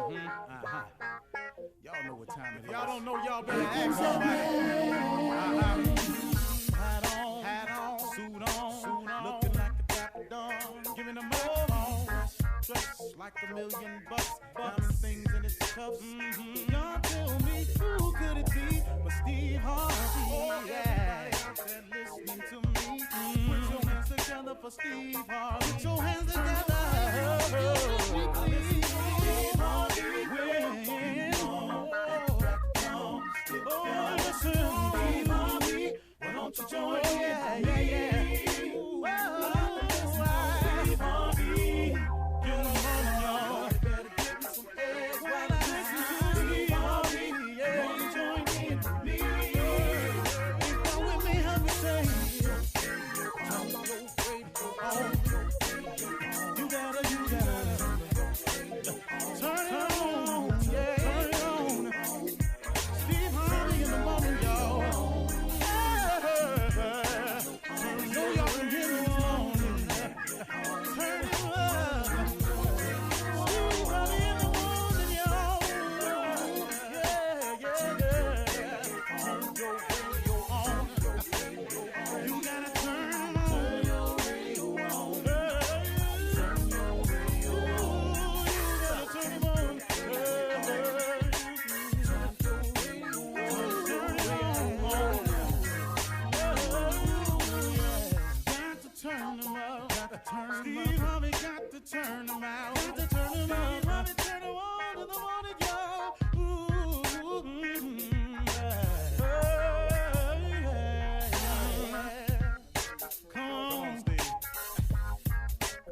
Y'all know what time it is. Y'all don't know, y'all better ask somebody. Hat on, suit on, looking like a dapper dog, giving them all, dressed like $1 million, diamond things in his cuffs. Y'all tell me who could it be but Steve Harvey? Yeah, listening to me. Put your hands together for Steve Harvey. Put your hands together. Steve Harvey. Oh, listen, Steve Harvey. Why don't you join me? Steve Harvey. Get on, y'all. Better give me some eggs while I listen to Steve Harvey. Won't you join in with me? If you're with me, help me say, I'm so grateful. You gotta turn it on, yeah. Turn it on. Steve Harvey in the morning, y'all. You know y'all can hear me on. Turn it up. Steve Harvey in the morning, y'all. Yeah. Turn your radio on. You gotta turn your radio on. Turn your radio on. You gotta turn it on. Turn them up, Steve Harvey got to turn them out. Got to turn them out. Steve Harvey turn them on in the morning, y'all. Come on, Steve.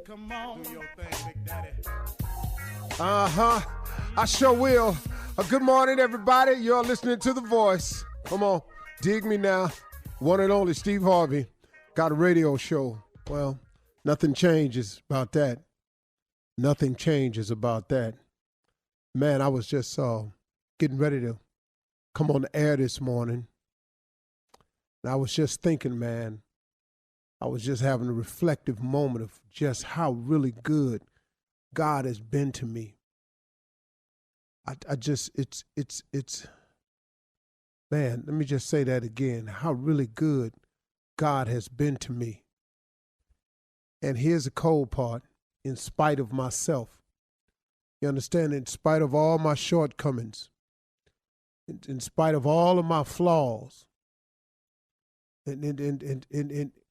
Come on, do your thing, Big Daddy. I sure will. Good morning, everybody. You're listening to The Voice. Come on, dig me now. One and only Steve Harvey. Got a radio show. Well, nothing changes about that. Nothing changes about that. Man, I was just getting ready to come on the air this morning. And I was just thinking, man, I was just having a reflective moment of just how really good God has been to me. Man, let me just say that again, how really good God has been to me. And here's the cold part, in spite of myself. You understand, in spite of all my shortcomings, in spite of all of my flaws, and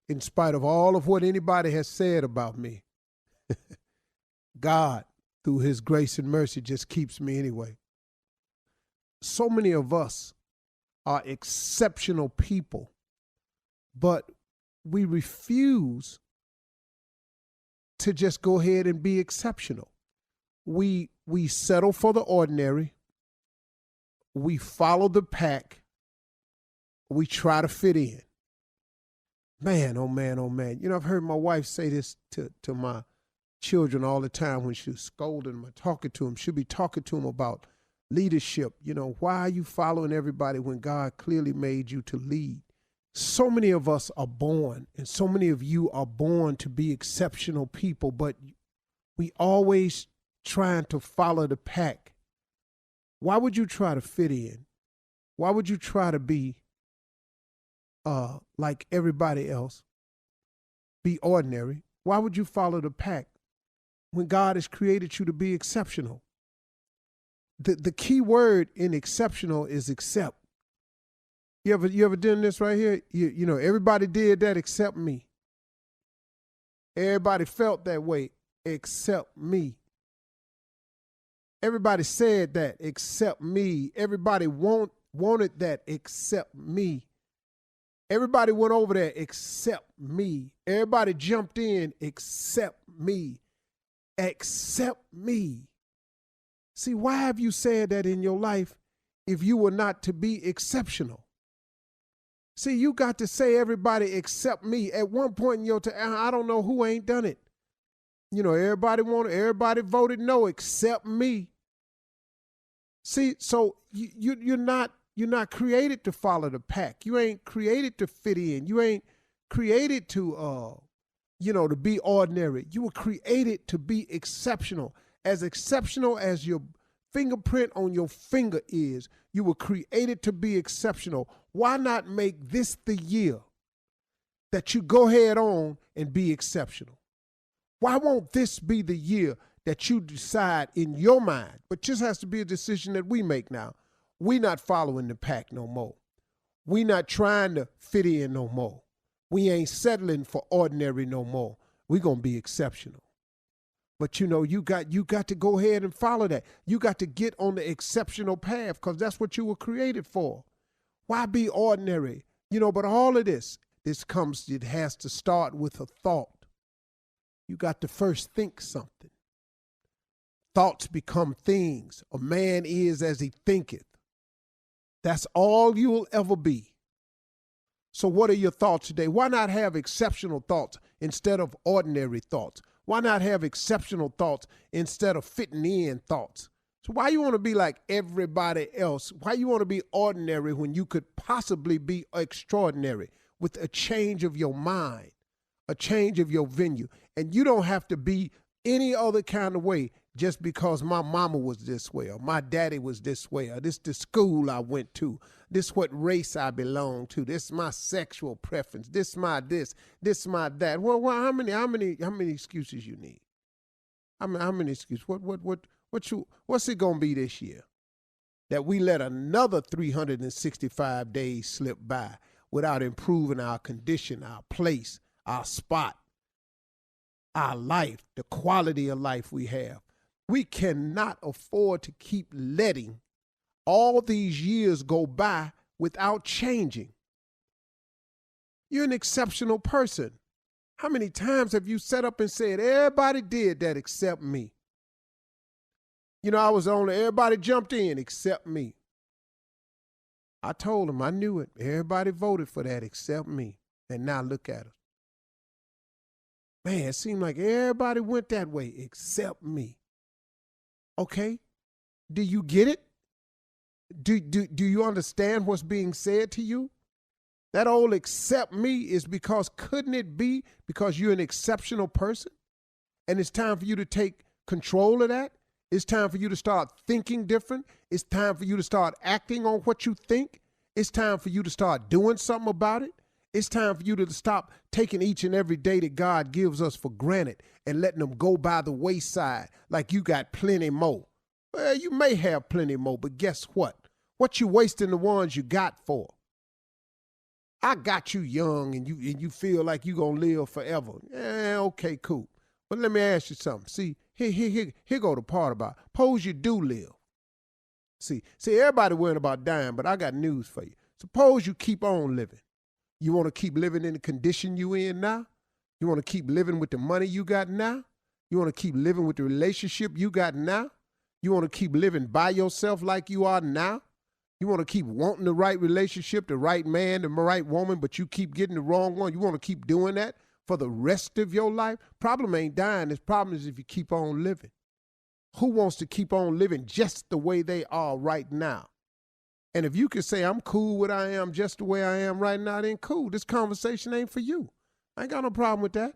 in spite of all of what anybody has said about me, God, through his grace and mercy, just keeps me anyway. So many of us are exceptional people, but we refuse to just go ahead and be exceptional. We settle for the ordinary. We follow the pack. We try to fit in. Man, oh man, oh man. You know, I've heard my wife say this to my children all the time when she's scolding them or talking to them. She'll be talking to them about leadership. You know, why are you following everybody when God clearly made you to lead? So many of us are born, and so many of you are born to be exceptional people, but we always trying to follow the pack. Why would you try to fit in? Why would you try to be like everybody else? Be ordinary. Why would you follow the pack when God has created you to be exceptional? The key word in exceptional is accept. You ever done this right here? You know, everybody did that except me. Everybody felt that way except me. Everybody said that except me. Everybody wanted that except me. Everybody went over there except me. Everybody jumped in except me. Except me. See, why have you said that in your life if you were not to be exceptional? See, you got to say everybody except me. At one point in your time, I don't know who ain't done it. You know, everybody voted no except me. See, so you're not created to follow the pack. You ain't created to fit in. You ain't created to to be ordinary. You were created to be exceptional as your fingerprint on your finger is you were created to be exceptional. Why not make this the year that you go head on and be exceptional? Why won't this be the year that you decide in your mind, but just has to be a decision that we make now. We not following the pack no more. We not trying to fit in no more. We ain't settling for ordinary no more. We gonna be exceptional. But you know, you got to go ahead and follow that. You got to get on the exceptional path because that's what you were created for. Why be ordinary? You know, but all of this it has to start with a thought. You got to first think something. Thoughts become things. A man is as he thinketh. That's all you will ever be. So what are your thoughts today? Why not have exceptional thoughts instead of ordinary thoughts? Why not have exceptional thoughts instead of fitting in thoughts? So why you want to be like everybody else? Why you want to be ordinary when you could possibly be extraordinary with a change of your mind, a change of your venue? And you don't have to be any other kind of way just because my mama was this way or my daddy was this way or this the school I went to, this what race I belong to, this my sexual preference, this my my that. Well, how many excuses you need? How many excuses? What's it gonna be this year that we let another 365 days slip by without improving our condition, our place, our spot, our life, the quality of life we have? We cannot afford to keep letting all these years go by without changing. You're an exceptional person. How many times have you sat up and said, everybody did that except me? You know, I was everybody jumped in except me. I told them, I knew it. Everybody voted for that except me. And now look at us. Man, it seemed like everybody went that way except me. Okay, do you get it? Do you understand what's being said to you? That old accept me is because couldn't it be because you're an exceptional person? And it's time for you to take control of that. It's time for you to start thinking different. It's time for you to start acting on what you think. It's time for you to start doing something about it. It's time for you to stop taking each and every day that God gives us for granted and letting them go by the wayside like you got plenty more. Well, you may have plenty more, but guess what? What you wasting the ones you got for? I got you young and you feel like you gonna live forever. Okay, cool. But let me ask you something. See, here go the part about suppose you do live. See, everybody worrying about dying, but I got news for you. Suppose you keep on living. You want to keep living in the condition you in now? You want to keep living with the money you got now? You want to keep living with the relationship you got now? You want to keep living by yourself like you are now? You want to keep wanting the right relationship, the right man, the right woman, but you keep getting the wrong one? You want to keep doing that for the rest of your life? Problem ain't dying. The problem is if you keep on living. Who wants to keep on living just the way they are right now? And if you can say, I'm cool with I am just the way I am right now, then cool. This conversation ain't for you. I ain't got no problem with that.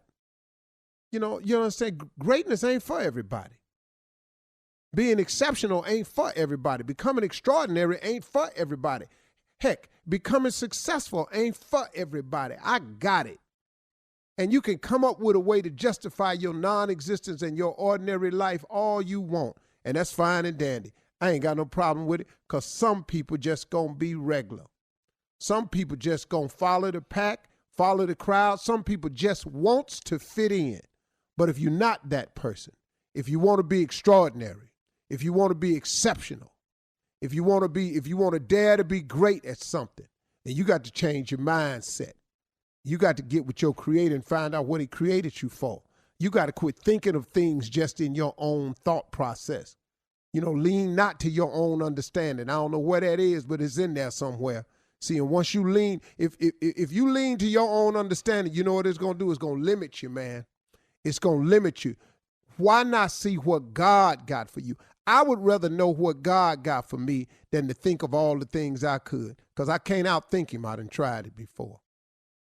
You know what I'm saying? Greatness ain't for everybody. Being exceptional ain't for everybody. Becoming extraordinary ain't for everybody. Heck, becoming successful ain't for everybody. I got it. And you can come up with a way to justify your non-existence and your ordinary life all you want. And that's fine and dandy. I ain't got no problem with it because some people just gonna be regular. Some people just gonna follow the pack, follow the crowd. Some people just wants to fit in. But if you're not that person, if you want to be extraordinary, if you want to be exceptional, if you want to dare to be great at something, then you got to change your mindset. You got to get with your creator and find out what he created you for. You got to quit thinking of things just in your own thought process. You know, lean not to your own understanding. I don't know where that is, but it's in there somewhere. See, and once you lean, if you lean to your own understanding, you know what it's going to do? It's going to limit you, man. It's going to limit you. Why not see what God got for you? I would rather know what God got for me than to think of all the things I could, because I can't outthink him. I done tried it before.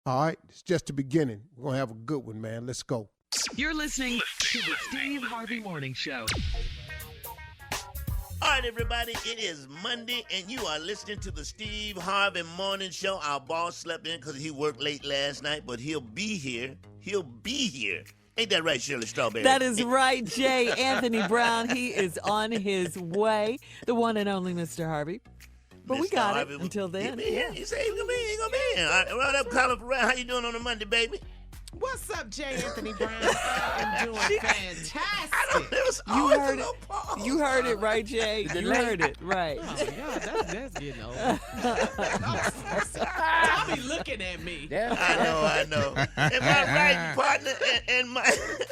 All right, it's just the beginning. We're going to have a good one, man. Let's go. You're listening to the Steve Harvey Morning Show. All right, everybody, it is Monday, and you are listening to the Steve Harvey Morning Show. Our boss slept in because he worked late last night, but he'll be here. He'll be here. Ain't that right, Shirley Strawberry? That is right, Jay. Anthony Brown, he is on his way. The one and only Mr. Harvey. But we got it until then. He said he's going to be here. All right, what up, Colin Ferrell? How you doing on a Monday, baby? What's up, Jay Anthony Brown? I'm doing fantastic. You heard it. You heard it, right, Jay? You heard it, right. Oh, yeah, that's getting old. Tommy looking at me. I know. And my writing partner and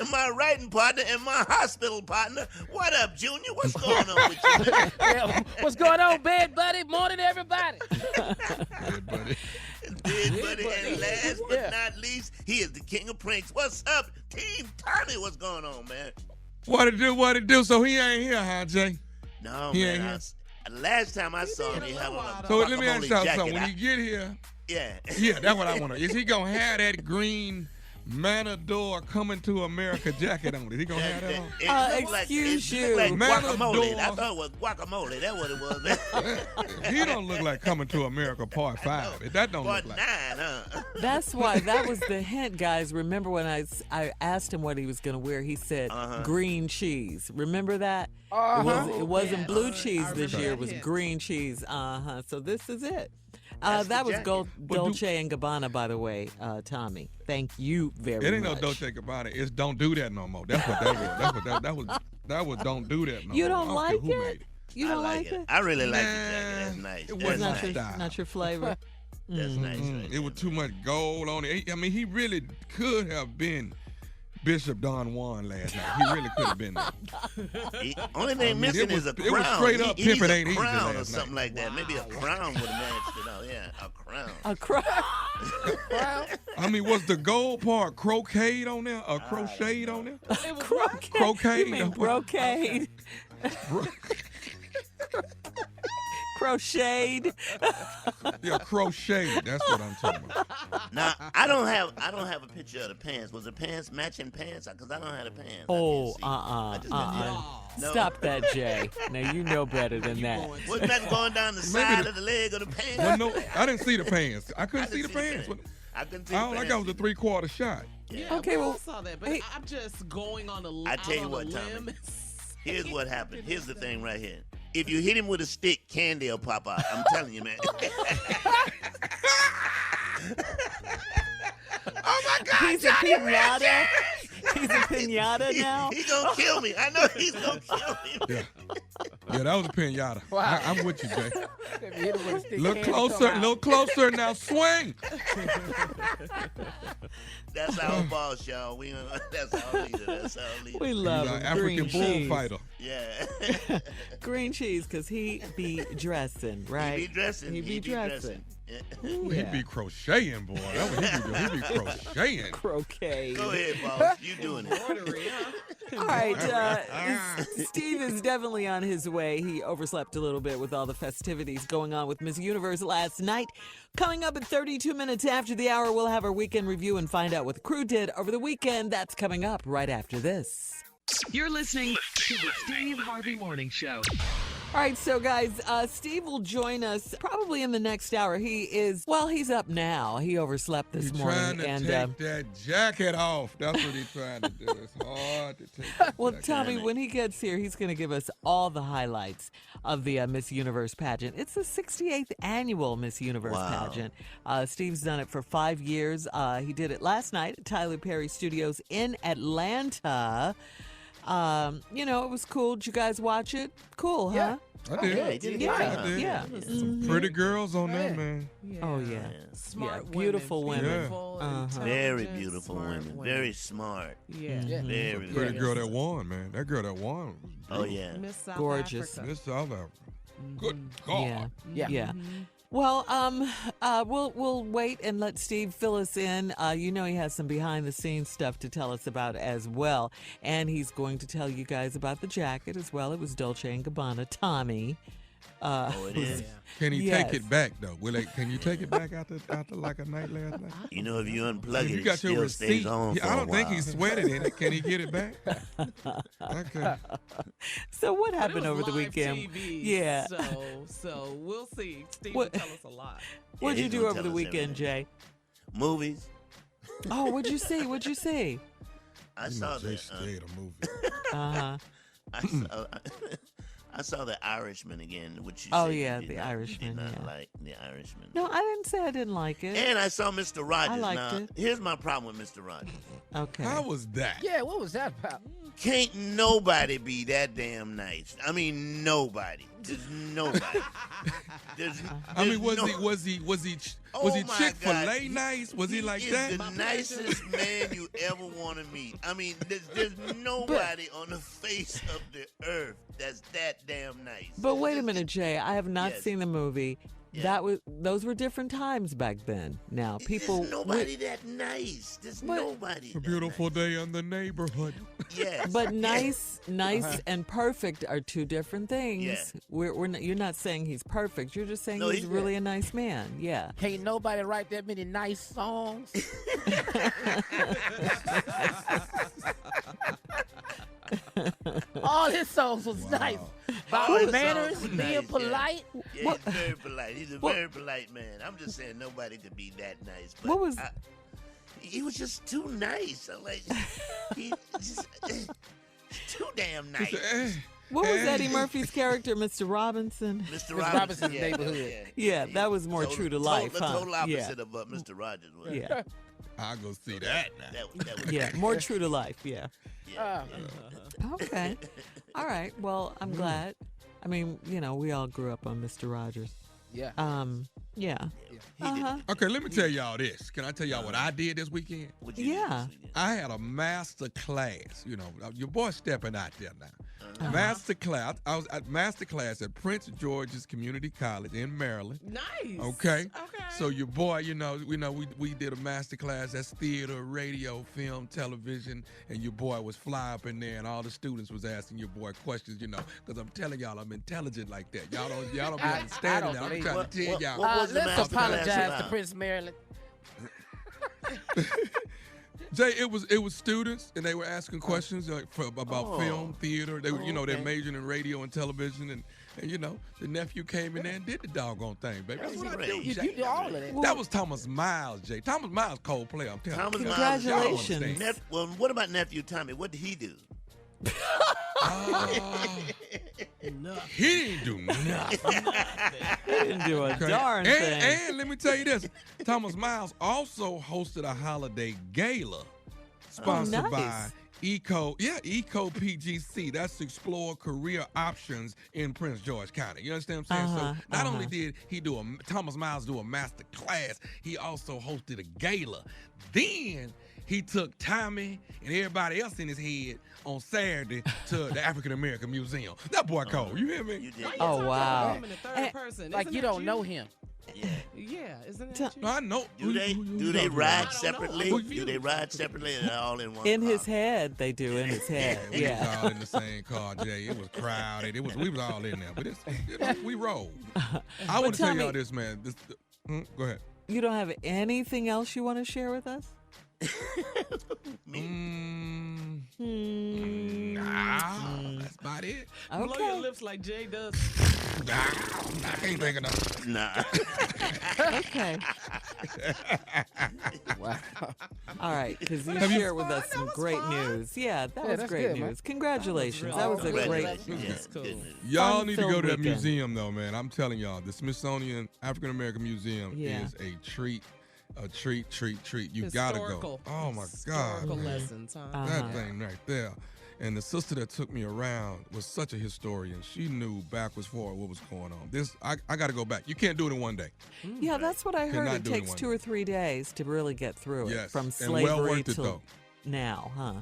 my writing partner and my hospital partner. What up, Junior? What's going on with you? Yeah, what's going on, bed buddy? Morning, everybody. Bed buddy. And last but not least, he is the king of pranks. What's up, Team Tommy? What's going on, man? What it do? So he ain't here, huh, Jay? No, he man. Last time I saw him, he had on a So let me ask you jacket. something. When you get here, yeah, that's what I want to know. Is he going to have that green Matador Coming to America jacket on? Is he going to have that on? Excuse you. Like guacamole. Matador. I thought it was guacamole. That's what it was. He don't look like Coming to America Part 5. That don't Part look like 9, huh? That's why. That was the hint, guys. Remember when I asked him what he was going to wear? He said green cheese. Remember that? It wasn't blue cheese this year. It was green cheese. So this is it. That was Dolce and Gabbana, by the way, Tommy. Thank you very much. It ain't no Dolce and Gabbana. It's Don't Do That No More. That's what that was. That was Don't Do That No More. You don't like who made it? You don't like it? I really like the jacket. That's nice. It That's wasn't nice. Not your flavor. That's nice. It was too much gold on it. I mean, he really could have been Bishop Don Juan last night. He really could have been there. Only thing missing is a crown. It was straight up he needs pimping a ain't easy crown or last something night. like that. Maybe a crown would have matched it out. Yeah, a crown. A crown? I mean, was the gold part crocheted on there? A crocheted on there? It was what? Crocheted? You mean brocade? Crocheted. Yeah, crocheted. That's what I'm talking about. Now I don't have a picture of the pants. Was the pants matching pants? Because I don't have the pants. Oh, No. Stop that, Jay. Now you know better than that. Wasn't that going down the side of the leg of the pants? Well, no, I didn't see the pants. I couldn't see the pants. I couldn't see the All I got was a 3/4 shot. Yeah, Okay, well, I saw that, but hey, I'm just going on a I tell you what, limb. Tommy. Here's what happened. Here's the thing right here. If you hit him with a stick, candy will pop out. I'm telling you, man. Oh my God! He's a pinata. He's a pinata now. He gonna kill me. I know he's gonna kill me. Yeah, that was a pinata. Wow. I'm with you, Jay. If you hit him with a stick, Look hands closer, come out. look closer now. Swing. That's our boss, y'all. That's our leader. That's our leader. We love him. African Green cheese. bullfighter. Yeah. Green cheese, because he be dressing, right? He be dressing. He be dressing. Ooh, he be crocheting, boy. That's what he be doing. He be crocheting. Croquet. Go ahead, boss. You doing it. All right. Steve is definitely on his way. He overslept a little bit with all the festivities going on with Miss Universe last night. Coming up at 32 minutes after the hour, we'll have our weekend review and find out what the crew did over the weekend. That's coming up right after this. You're listening to the Steve Harvey Morning Show. All right, so guys, Steve will join us probably in the next hour. He's up now. He overslept this morning. Trying to take that jacket off. That's what he's trying to do. It's hard to take that well, jacket Tommy, off. when he gets here, he's going to give us all the highlights of the Miss Universe pageant. It's the 68th annual Miss Universe pageant. Steve's done it for 5 years. He did it last night at Tyler Perry Studios in Atlanta. It was cool. Did you guys watch it? Cool, huh? Yeah. I did. Yeah, he did. Yeah, I did. yeah. Some pretty girls on there, man. Oh, yeah. Smart beautiful women. beautiful, Very intelligent, beautiful smart women. Very smart. Yeah. Very, Pretty very girl that won, man. That girl that won. Oh, yeah. Miss South Gorgeous. Africa. Miss South Africa. Good God. Yeah. Well, we'll wait and let Steve fill us in. He has some behind-the-scenes stuff to tell us about as well, and he's going to tell you guys about the jacket as well. It was Dolce & Gabbana. Tommy, Oh, it is. Can he Yes. take it back though? Can you take it back after like a night last night? You know, if you unplug If it, you it got your still stays receipt, on for I a don't think while. he sweated in it. Can he get it back? Okay. So what But it happened was over the live weekend? TV, Yeah. So we'll see. Steve What- will tell us a lot. What'd Yeah, you he's do gonna over tell the us weekend, everything. Jay? Movies. Oh, what'd you see? What'd you see? I You saw know Jay the. scared of movies. Uh-huh. I saw The Irishman again, which you Oh, said you yeah, did The not- Irishman, You did not yeah. like The Irishman. No, I didn't say I didn't like it. And I saw Mr. Rogers. liked Now, it. here's my problem with Mr. Rogers. Okay. How was that? Yeah, what was that about? Can't nobody be that damn nice. I mean, nobody. There's nobody. I mean, was no- he Oh my Chick-fil-A God. nice? Was he like is that? the nicest man you ever want to meet. I mean, there's nobody on the face of the earth that's that damn nice. But wait a minute, Jay. I have not Yes. seen the movie. Yeah. Those were different times back then. Now people. There's nobody that nice. There's But- nobody. A that beautiful nice. day in the neighborhood. Yes. But yes. nice and perfect are two different things. Yeah. We're not, you're not saying he's perfect. You're just saying No, he's he's really a nice man. Yeah. Can't nobody write that many nice songs. All his songs was nice. About All his manners, songs were being nice, yeah. polite. Yeah, he's very polite. He's a very polite man. I'm just saying nobody could be that nice. But What was- he was just too nice. I'm like, he just too damn nice. What was Eddie Murphy's character, Mr. Robinson? Mr. Robinson's yeah, neighborhood. Yeah, that was more true to life, The huh? total opposite of what Mr. Rogers was. Yeah. I'll go see that now. That was Yeah, more true to life. Yeah. yeah. Okay. All right. Well, I'm glad. I mean, we all grew up on Mr. Rogers. Yeah. Yeah. He did. Uh-huh. Okay, let me tell y'all this. Can I tell y'all what I did this weekend? What'd you do Yeah. this weekend? I had a master class. Your boy stepping out there now. Master class. I was at master class at Prince George's Community College in Maryland. Nice. Okay. Okay. So your boy, we did a master class. That's theater, radio, film, television, and your boy was fly up in there, and all the students was asking your boy questions. Because I'm telling y'all, I'm intelligent like that. Y'all don't be understanding that. I'm believe trying to tell y'all. What was the Let's master class apologize to about? Prince Maryland. Jay, it was students, and they were asking questions about film, theater. They were, they're okay. majoring in radio and television, and the nephew came in there and did the doggone thing, baby. That's what I do, You Jay. do all of that. That was Thomas Miles, Jay. Thomas Miles, cold player. I'm telling Thomas you. Miles. Y'all don't Congratulations. understand. Well, what about nephew Tommy? What did he do? He didn't do nothing. He didn't do a Okay? darn thing. And let me tell you this: Thomas Miles also hosted a holiday gala sponsored by nice. Eco PGC. That's to explore career options in Prince George County. You understand what I'm saying? Uh-huh, So not only did Thomas Miles do a master class, he also hosted a gala. Then he took Tommy and everybody else in his head on Saturday to the African American Museum. That boy cold. You hear me? You did. Oh, wow. Him in the third person. Like Isn't you that don't know him. Yeah. Yeah, isn't that you? I know. Do they Who ride talking about? I don't separately? know. Do they ride separately and all in one In car? his head, they do. In his head. We Yeah. was all in the same car, Jay. It was crowded. We was all in there, but we rolled. I want to tell Tommy- y'all this, man. Go ahead. You don't have anything else you want to share with us? Nah, that's about it. Blow your Okay. lips like Jay does. Nah, I can't think of nothing. Nah. Okay. Wow. All right, because you Have you- shared with us some great news. Yeah, that was that's great good, man. news. Congratulations. That That was was a really great. good. Yeah, That's cool. good news. Y'all Fun need to go filled to that weekend. museum, though, man. I'm telling y'all, the Smithsonian African American Museum Yeah. is a treat. A treat. You gotta go. Historical. Oh my God, Historical man. lessons, huh? That thing right there. And the sister that took me around was such a historian. She knew backwards forward what was going on. I got to go back. You can't do it in one day. Yeah, that's what I heard. Cannot It do it in takes one 2 day. or 3 days to really get through it Yes, from and slavery well worth it, to though. now, huh?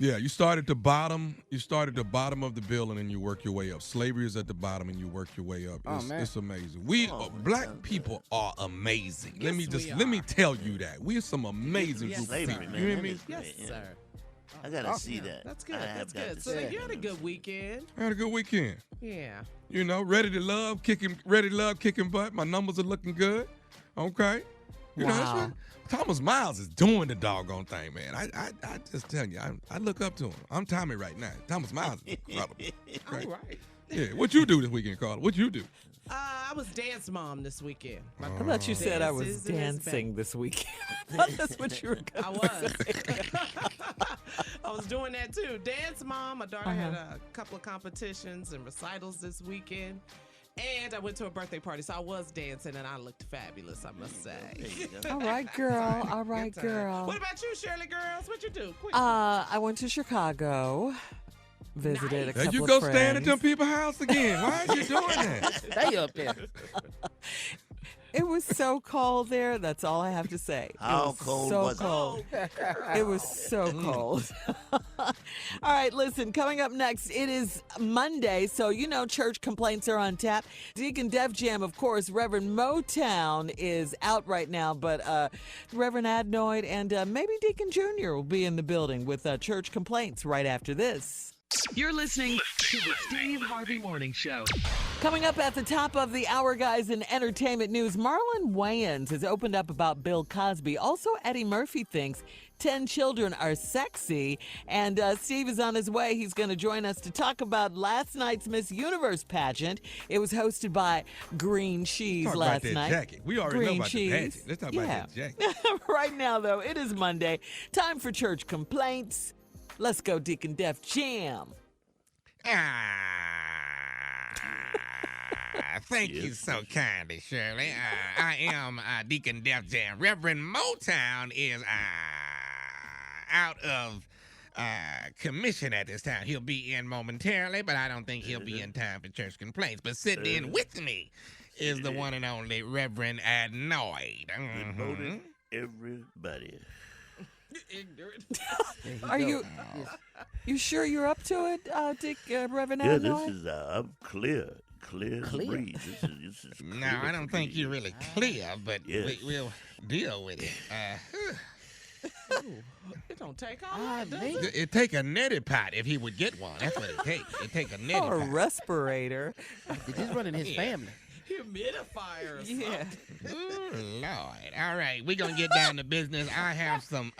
Yeah, you start at the bottom. You start at the bottom of the building and you work your way up. Slavery is at the bottom and you work your way up. Oh, It's, man. it's amazing. Black people are amazing. Yes, let me tell you that. We're some amazing Yes, group of Slavery, people. man. You hear that me? is Yes, great, yeah. sir. I gotta see that. That's good. I have That's got good. to So see you that. had a good weekend. I had a good weekend. Yeah. You know, ready to love, kicking butt. My numbers are looking good. Okay. You know, that's Wow. what Thomas Miles is doing the doggone thing, man. I just tell you, I look up to him. I'm Tommy right now. Thomas Miles is incredible. All Okay. right. Yeah. What you do this weekend, Carla? What you do? I was dance mom this weekend. I thought you said I was Dances in his dancing this weekend. I thought that's what you were I going to was. say. I was doing that too. Dance mom. My daughter had a couple of competitions and recitals this weekend. And I went to a birthday party, so I was dancing and I looked fabulous, I must say. All right, girl. All right, Good time. girl. What about you, Shirley girls? What you do? Quick. I went to Chicago, visited a Nice. There couple you go of friends. stand at them people's house again. Why are you doing that? Stay up there. It was so cold there. That's all I have to say. How it was cold so was it? cold. It was so cold. All right, listen, coming up next, it is Monday, so you know church complaints are on tap. Deacon Def Jam, of course, Reverend Motown is out right now, but Reverend Adnoid and maybe Deacon Jr. will be in the building with church complaints right after this. You're listening to the Steve Harvey Morning Show. Coming up at the top of the hour, guys, in entertainment news, Marlon Wayans has opened up about Bill Cosby. Also, Eddie Murphy thinks 10 children are sexy. And Steve is on his way. He's going to join us to talk about last night's Miss Universe pageant. It was hosted by Green Cheese Talk last about that night. jacket. We already Green know about cheese. the pageant. Let's talk about that jacket. Right now, though, it is Monday. Time for church complaints. Let's go, Deacon Def Jam. Thank you so kindly, Shirley. I am Deacon Def Jam. Reverend Motown is out of commission at this time. He'll be in momentarily, but I don't think he'll be in time for church complaints. But sitting in with me is the one and only Reverend Adnoid. Promoted everybody. Are you sure you're up to it, Reverend Yeah, Adnoid? this is I'm clear as a breeze. This is No, clear I as a don't think breeze. you're really clear, but Yes. we'll deal with it. It don't take all that, does it? It'd take a neti pot if he would get one. That's what it takes. It'd take a neti Or a pot. respirator. He's running his family. Humidifier or something. Yeah. Ooh, Lord. All right, we're going to get down to business. I have some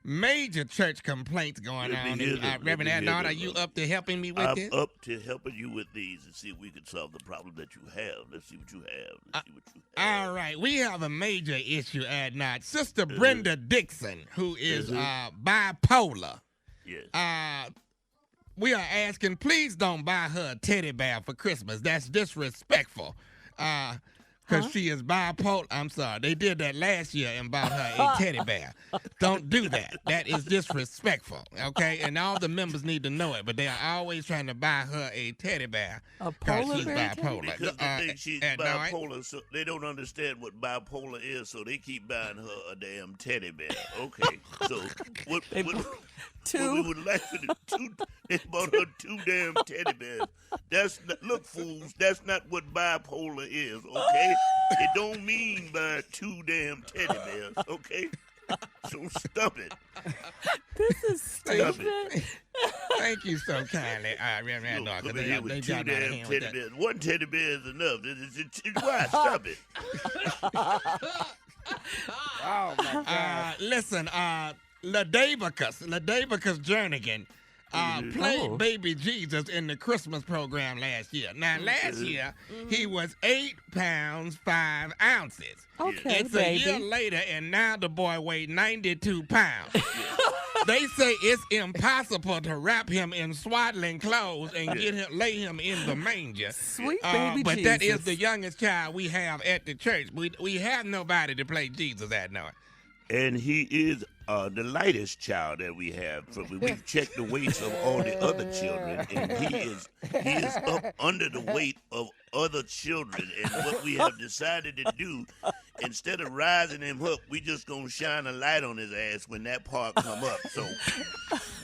major church complaints going Let me on. hear And, them. Let Reverend me hear Adnoid, them. are you up to helping me with I'm this? up to helping you with these and see if we can solve the problem that you have. Let's see what you have. Let's see what you have. All right, we have a major issue, Adnoid. Sister Brenda Dixon, who is bipolar. Yes. We are asking, please don't buy her a teddy bear for Christmas. That's disrespectful. Because she is bipolar. I'm sorry. They did that last year and bought her a teddy bear. Don't do that. That is disrespectful. Okay? And all the members need to know it. But they are always trying to buy her a teddy bear. A Because polar she's bear teddy bipolar. Because they think she's Adnoid? bipolar, so they don't understand what bipolar is, so they keep buying her a damn teddy bear. Okay, so what we would like for the they bought her 2 damn teddy bears. That's not, look, fools, that's not what bipolar is. Okay, it don't mean buy 2 damn teddy bears. Okay, so stop it. This is Stop stupid. it. Thank you so kindly, Reverend Look, Adnoid. 'Cause come in here with 2 got out of damn hand with teddy that. bears. 1 teddy bear is enough. Why? Stop it. Oh, my God. Listen, Ladavicus Jernigan played Baby Jesus in the Christmas program last year. Now, last year, he was 8 pounds, 5 ounces. Okay, It's baby. a year later, and now the boy weighed 92 pounds. They say it's impossible to wrap him in swaddling clothes and lay him in the manger. Sweet baby but Jesus. that is the youngest child we have at the church. We have nobody to play Jesus at now. And he is the lightest child that we have. We've checked the weights of all the other children, and he is up under the weight of other children. And what we have decided to do, instead of rising him up, we just gonna shine a light on his ass when that part come up. So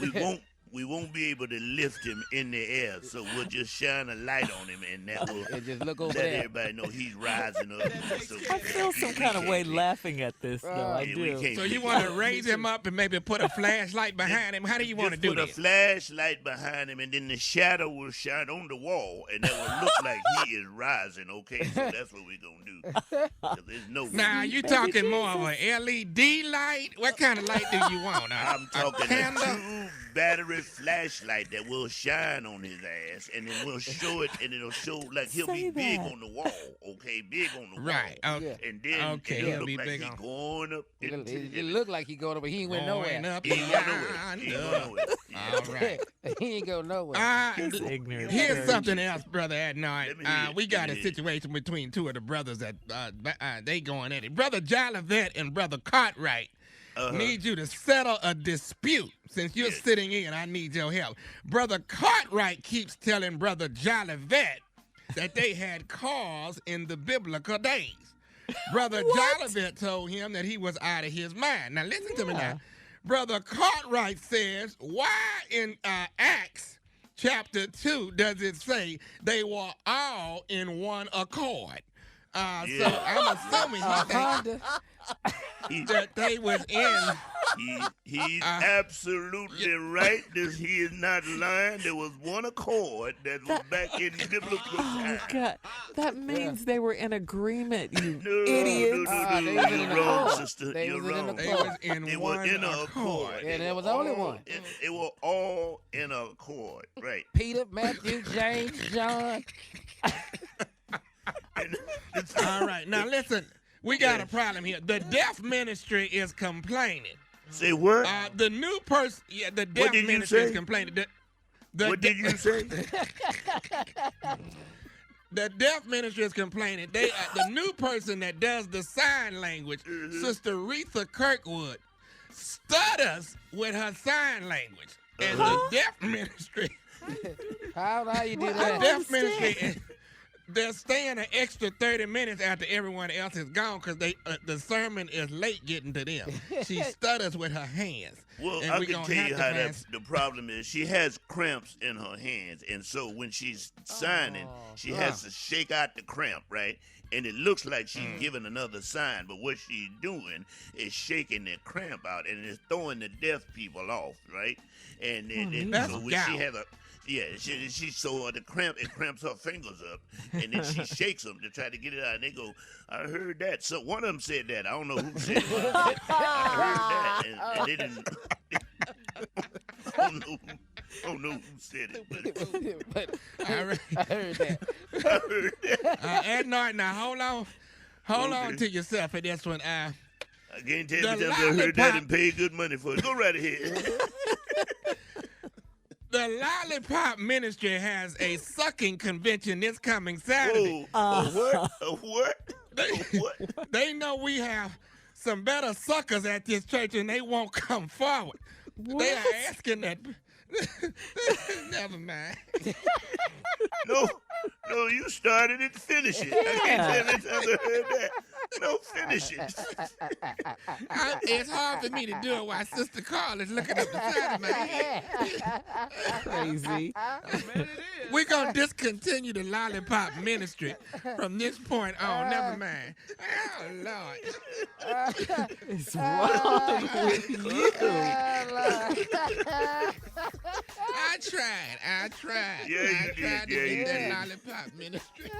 we won't we won't be able to lift him in the air, so we'll just shine a light on him, and that will And just look over let there. everybody know he's rising up. So I feel some kind of way laughing at this, though. I Yeah, we do. can't So pick you him want up. to raise him up and maybe put a flashlight behind him? How do you want to Just do put a this? flashlight behind him, and then the shadow will shine on the wall, and that will look like he is rising. Okay, so that's what we're gonna do. 'Cause there's no way. Now, you talking more of a LED light? What kind of light do you want? I'm talking a candle? two battery flashlight that will shine on his ass, and then we'll show it, and it'll show like he'll Say be big that. on the wall. Okay, big on the Right. wall. Okay. And then Okay, it'll he'll look be like big he on- going up. It look like he going, but he ain't went nowhere. Going up He ain't going nowhere. He ain't going yonder. nowhere. Yeah. All right. He ain't go nowhere. He's ignorant. Here's Church. something else, Brother Adnoid. Let me hear it. We got Let a me hear it. situation between two of the brothers that they going at it. Brother Jolivet and Brother Cartwright need you to settle a dispute. Since you're sitting in, I need your help. Brother Cartwright keeps telling Brother Jolivet that they had cars in the biblical days. Brother Jolivet told him that he was out of his mind. Now listen to me now. Brother Cartwright says, why in Acts chapter 2 does it say they were all in one accord? So I'm assuming he thinks Honda. that they was in. He's absolutely right. He is not lying. There was one accord that was back in biblical Oh, time. God. That means they were in agreement, you No, idiots. they was in You're an wrong, accord. sister. They You're was in an wrong. They accord. was in They one were in a accord. accord. Yeah, They there were was only all one. They were all in a accord, right? Peter, Matthew, James, John. All right, now listen, we got a problem here. The deaf ministry is complaining. Say what? The new person, the deaf did you ministry is say? complaining. What did you say? The deaf ministry is complaining. They, the new person that does the sign language, Sister Retha Kirkwood, stutters with her sign language, and the deaf ministry. How you do The that? deaf ministry, they're staying an extra 30 minutes after everyone else is gone because the sermon is late getting to them. She stutters with her hands. Well, and I we can gonna tell have you to how pass- the problem is. She has cramps in her hands, and so when she's signing, she has to shake out the cramp, right? And it looks like she's giving another sign, but what she's doing is shaking the cramp out, and it's throwing the deaf people off, right? And That's so when gout. she has she so it cramps her fingers up, and then she shakes them to try to get it out, and they go, I heard that. So one of them said that. I don't know who said it. I heard that, and they didn't. I don't know who said it, but All right. I heard that. I heard that. Adnoid, now hold on to yourself for this one. I can't tell The you that I heard that lollipop- and paid good money for it. Go right ahead. The Lollipop Ministry has a sucking convention this coming Saturday. Whoa. What? What? They know we have some better suckers at this church and they won't come forward. They are asking that. Never mind. No, you started it, finish it. I can't tell you that I heard that. No, finish it. It's hard for me to do it while Sister Carl is looking up the side of my head. Crazy. We're going to discontinue the Lollipop Ministry from this point on. Never mind. Oh, Lord. What's wrong with you? I tried. Yeah, you I tried did. to Yeah, you get did. that Lollipop Ministry.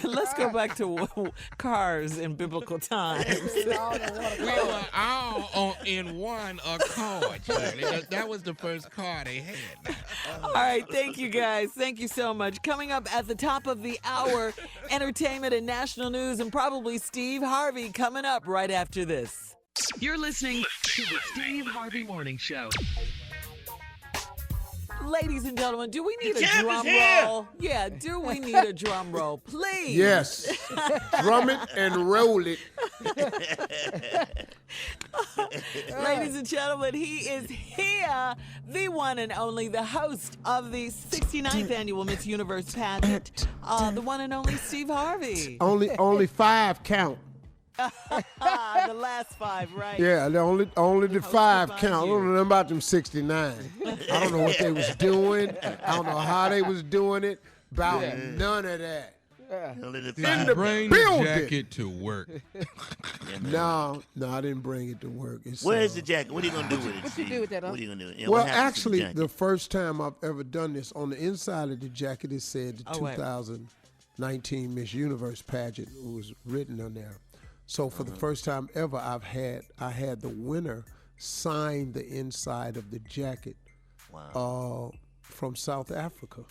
Let's go back to cars in biblical times. We were all in one accord, Shirley. That was the first car they had. All right, thank you guys. Thank you so much. Coming up at the top of the hour, entertainment and national news, and probably Steve Harvey coming up right after this. You're listening to the Steve Harvey Morning Show. Ladies and gentlemen, do we need a champ is drum here. roll? Yeah, do we need a drum roll? Please. Yes. Drum it and roll it. Ladies and gentlemen, he is here, the one and only, the host of the 69th annual Miss Universe Pageant, the one and only Steve Harvey. Only 5 count. The last 5, right? Yeah, only the 5 count. I you. don't know about them 69. I don't know what they was doing. I don't know how they was doing it. About none of that. Only the Did five. you bring the building. jacket to work? No, I didn't bring it to work. Where's the jacket? What are you gonna do with it? What you do with that, huh? What are you gonna do? Yeah, Well, what happens to actually, jacket? the first time I've ever done this, on the inside of the jacket, it said the Oh, wait. 2019 Miss Universe Pageant. It was written on there. So for the first time ever, I had the winner sign the inside of the jacket. Wow. From South Africa.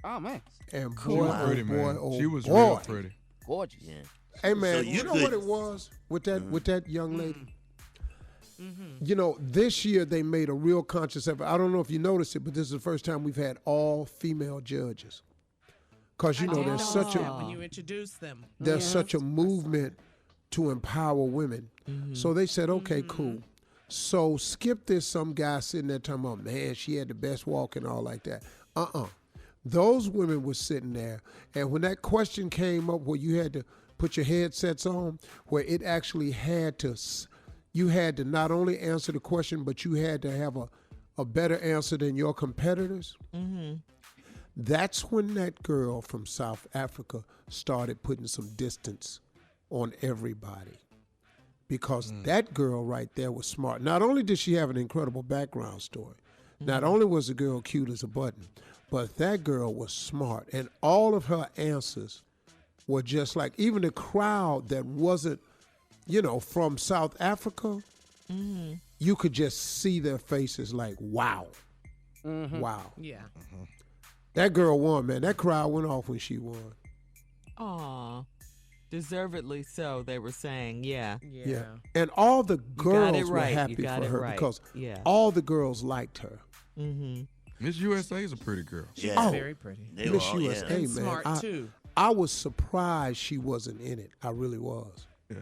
Oh, man. And She was boy, pretty, oh man. boy, oh She was boy. real pretty. Gorgeous. Yeah. Hey man, So you know could- what it was with that young lady? Mm-hmm. You know, this year they made a real conscious effort. I don't know if you noticed it, but this is the first time we've had all female judges. Because you know I did there's notice such that a when you introduced them. there's such a movement to empower women. So they said, okay, cool. So skip this. Some guy sitting there talking about, man, she had the best walk and all like that. Those women were sitting there, and when that question came up where you had to put your headsets on, where it actually had to, you had to not only answer the question, but you had to have a better answer than your competitors. That's when that girl from South Africa started putting some distance on everybody. Because that girl right there was smart. Not only did she have an incredible background story, not only was the girl cute as a button, but that girl was smart. And all of her answers were just like, even the crowd that wasn't, from South Africa, you could just see their faces like, wow. Wow. Yeah. That girl won, man. That crowd went off when she won. Aw. Deservedly so, they were saying, yeah. Yeah. And all the girls were right. You happy got for it her right. because Yeah. all the girls liked her. Miss USA is a pretty girl. Yeah. Oh, Very pretty. They were Miss all, USA, yeah. And man. smart, too. I was surprised she wasn't in it. I really was. Yeah.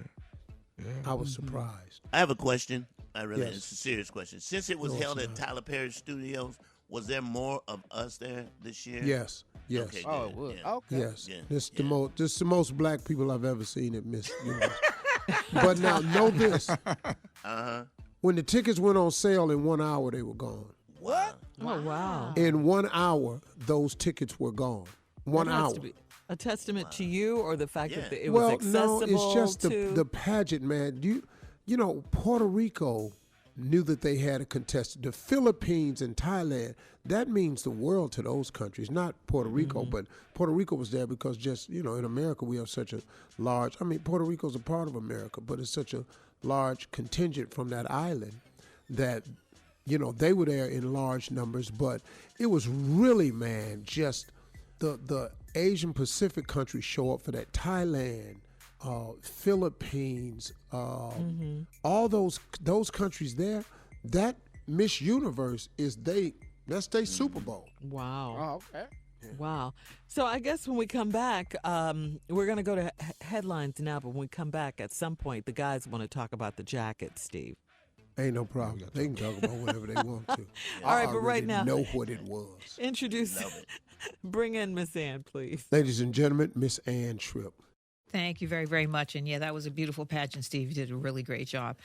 I was surprised. I have a question. Yes. It's a serious question. Since it was No, held it's at not. Tyler Perry Studios, was there more of us there this year? Yes. Yes. Okay, Oh, good. it would. Yeah. Okay. Yes. Yeah, This yeah. the most black people I've ever seen at Miss Universe. But now know this. Uh-huh. When the tickets went on sale in 1 hour, they were gone. What? Oh, wow. In 1 hour, those tickets were gone. 1 That has hour. to be a testament to you, or the fact Yeah. that it was accessible no, it's just to... the pageant, man. You know, Puerto Rico knew that they had a contestant. The Philippines and Thailand, that means the world to those countries, not Puerto Rico, but Puerto Rico was there because just, in America we have such a large, Puerto Rico's a part of America, but it's such a large contingent from that island that, they were there in large numbers, but it was really, man, just the Asian Pacific countries show up for that. Thailand, Philippines, all those countries there, that Miss Universe that's their Super Bowl. Wow. Oh, okay. Wow. So I guess when we come back, we're going to go to headlines now, but when we come back at some point, the guys want to talk about the jacket, Steve. Ain't no problem. They can talk about whatever they want to. All right, I but right already now- know what it was. Introduce, bring in Miss Ann, please. Ladies and gentlemen, Miss Ann Tripp. Thank you very, very much. And yeah, that was a beautiful pageant, Steve. You did a really great job.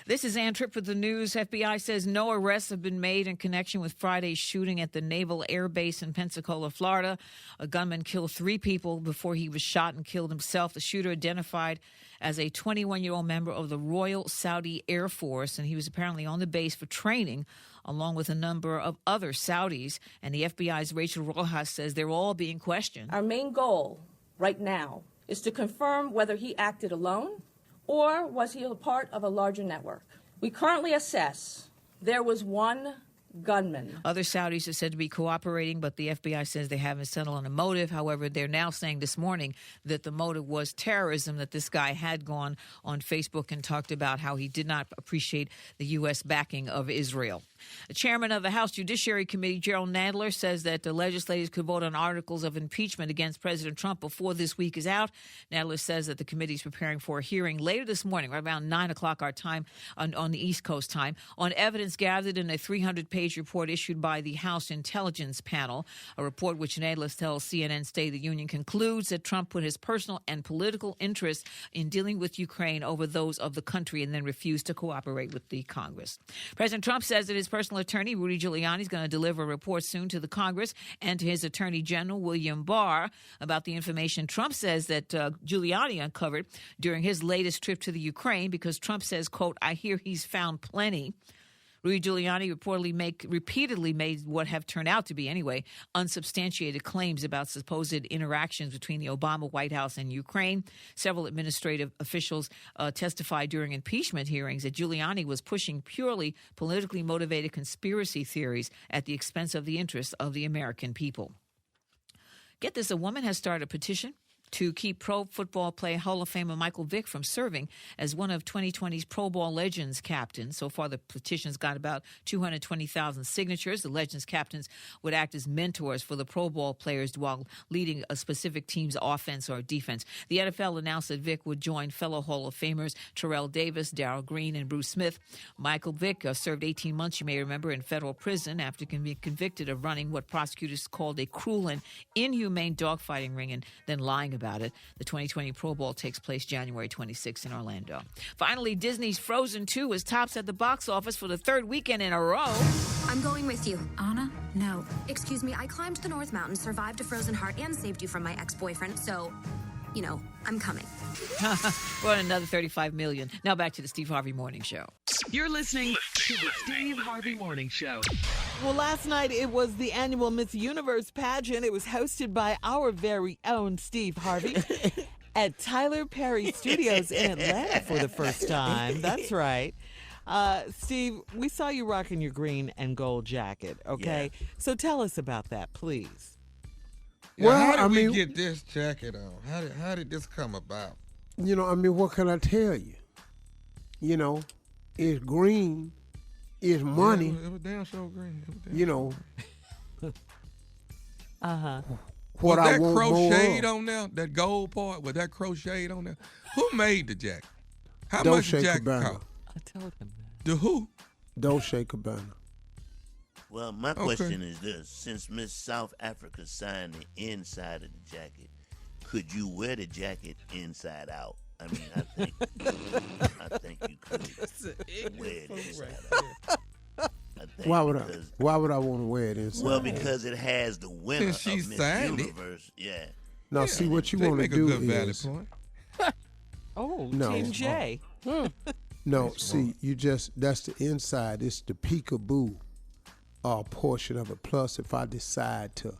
This is Ann Tripp with the news. FBI says no arrests have been made in connection with Friday's shooting at the Naval Air Base in Pensacola, Florida. A gunman killed 3 people before he was shot and killed himself. The shooter identified as a 21-year-old member of the Royal Saudi Air Force, and he was apparently on the base for training along with a number of other Saudis. And the FBI's Rachel Rojas says they're all being questioned. Our main goal right now is to confirm whether he acted alone or was he a part of a larger network. We currently assess there was one gunman. Other Saudis are said to be cooperating, but the FBI says they haven't settled on a motive. However, they're now saying this morning that the motive was terrorism, that this guy had gone on Facebook and talked about how he did not appreciate the U.S. backing of Israel. The chairman of the House Judiciary Committee, Gerald Nadler, says that the legislators could vote on articles of impeachment against President Trump before this week is out. Nadler says that the committee is preparing for a hearing later this morning, right around 9 o'clock our time on the East Coast time, on evidence gathered in a 300-page report issued by the House Intelligence Panel, a report which Nadler tells CNN State of the Union concludes that Trump put his personal and political interests in dealing with Ukraine over those of the country and then refused to cooperate with the Congress. President Trump says that his personal attorney, Rudy Giuliani, is going to deliver a report soon to the Congress and to his Attorney General, William Barr, about the information Trump says that Giuliani uncovered during his latest trip to the Ukraine, because Trump says, quote, "I hear he's found plenty." Rudy Giuliani repeatedly made what have turned out to be, anyway, unsubstantiated claims about supposed interactions between the Obama White House and Ukraine. Several administrative officials testified during impeachment hearings that Giuliani was pushing purely politically motivated conspiracy theories at the expense of the interests of the American people. Get this, a woman has started a petition to keep Pro Football Player Hall of Famer Michael Vick from serving as one of 2020's Pro Bowl Legends captains. So far, the petition's got about 220,000 signatures. The Legends captains would act as mentors for the Pro Bowl players while leading a specific team's offense or defense. The NFL announced that Vick would join fellow Hall of Famers Terrell Davis, Darrell Green, and Bruce Smith. Michael Vick served 18 months, you may remember, in federal prison after being convicted of running what prosecutors called a cruel and inhumane dogfighting ring and then lying about it. The 2020 Pro Bowl takes place January 26 in Orlando. Finally, Disney's Frozen 2 is tops at the box office for the third weekend in a row. I'm going with you. Anna? No. Excuse me, I climbed the North Mountain, survived a frozen heart, and saved you from my ex-boyfriend, so, you know, I'm coming. We're on another $35 million. Now back to the Steve Harvey Morning Show. You're listening to the Steve Harvey Morning Show. Well, last night it was the annual Miss Universe Pageant. It was hosted by our very own Steve Harvey at Tyler Perry Studios in Atlanta for the first time. That's right. Steve, we saw you rocking your green and gold jacket, okay? Yeah. So tell us about that, please. Yeah, well, how did we get this jacket on? How did this come about? You know, I mean, what can I tell you? You know, it's green. It's money. Yeah, it was damn so green. You know. What was that crocheted on there? That gold part? Was that crocheted on there? Who made the jacket? How much the jacket cost? I told him that. The who? Dolce & Gabbana. Well, my question is this. Since Miss South Africa signed the inside of the jacket, could you wear the jacket inside out? I mean, I think you could wear it inside out. Why would I want to wear it inside? Well, because it has the winner of Miss Universe. Yeah. Now, see what you want to do is. No. Team J. No, see, that's the inside. It's the peekaboo portion of it. Plus, if I decide to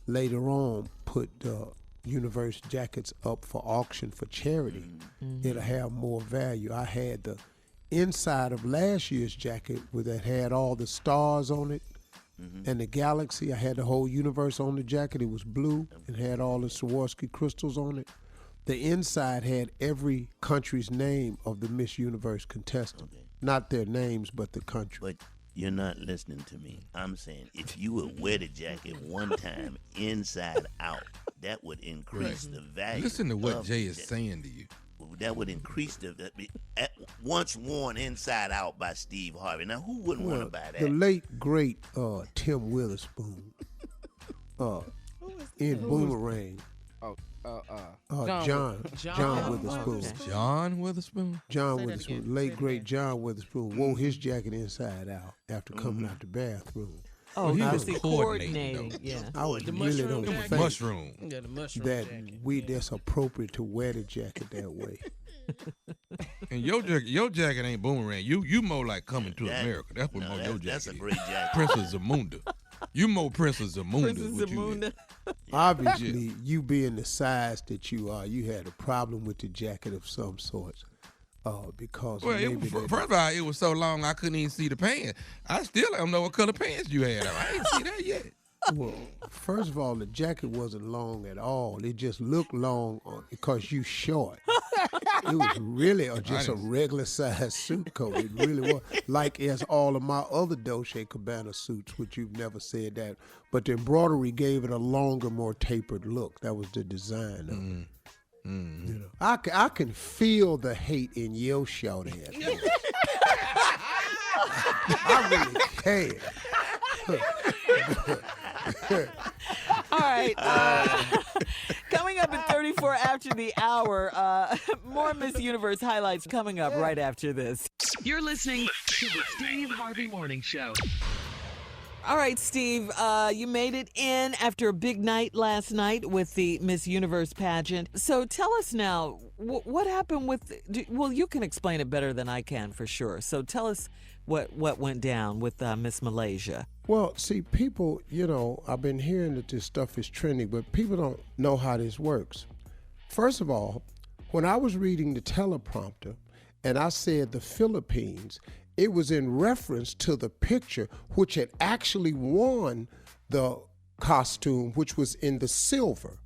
later on put the Universe jackets up for auction for charity, it'll have more value. I had the inside of last year's jacket that had all the stars on it and the galaxy. I had the whole universe on the jacket. It was blue and had all the Swarovski crystals on it. The inside had every country's name of the Miss Universe contestant. Okay. Not their names, but the country. But you're not listening to me. I'm saying if you would wear the jacket one time inside out, that would increase the value. Listen to what Jay is saying to you. That would increase once worn inside out by Steve Harvey. Now, who wouldn't want to buy that? The late, great Tim Witherspoon in Boomerang. John Witherspoon. Okay. John Witherspoon? John Witherspoon. Late, great John Witherspoon wore his jacket inside out after coming out the bathroom. Oh, he was coordinating. Yeah. I was really don't think mushroom. Yeah, the mushroom that jacket. that's appropriate to wear the jacket that way. And your jacket ain't Boomerang. You more like Coming to America. That's what your jacket that's a is. great jacket. Princess Zamunda. You more Princess Zamunda. Obviously, you being the size that you are, you had a problem with the jacket of some sort. Because first of all, it was so long I couldn't even see the pants. I still don't know what color pants you had. I ain't see that yet. Well, first of all, the jacket wasn't long at all. It just looked long because you short. It was really just a regular size suit coat. It really was. Like as all of my other Dolce & Gabbana suits, which you've never said that. But the embroidery gave it a longer, more tapered look. That was the design of it. You know, I can feel the hate in your shout at me. I really can. All right. Coming up at 34 after the hour, more Miss Universe highlights coming up right after this. You're listening to the Steve Harvey Morning Show. All right, Steve, you made it in after a big night last night with the Miss Universe pageant. So tell us now, what happened with, well, you can explain it better than I can for sure. So tell us what went down with Miss Malaysia. Well, see, people, you know, I've been hearing that this stuff is trending, but people don't know how this works. First of all, when I was reading the teleprompter and I said the Philippines, it was in reference to the picture which had actually won the costume, which was in the silver.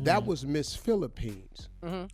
That was Miss Philippines.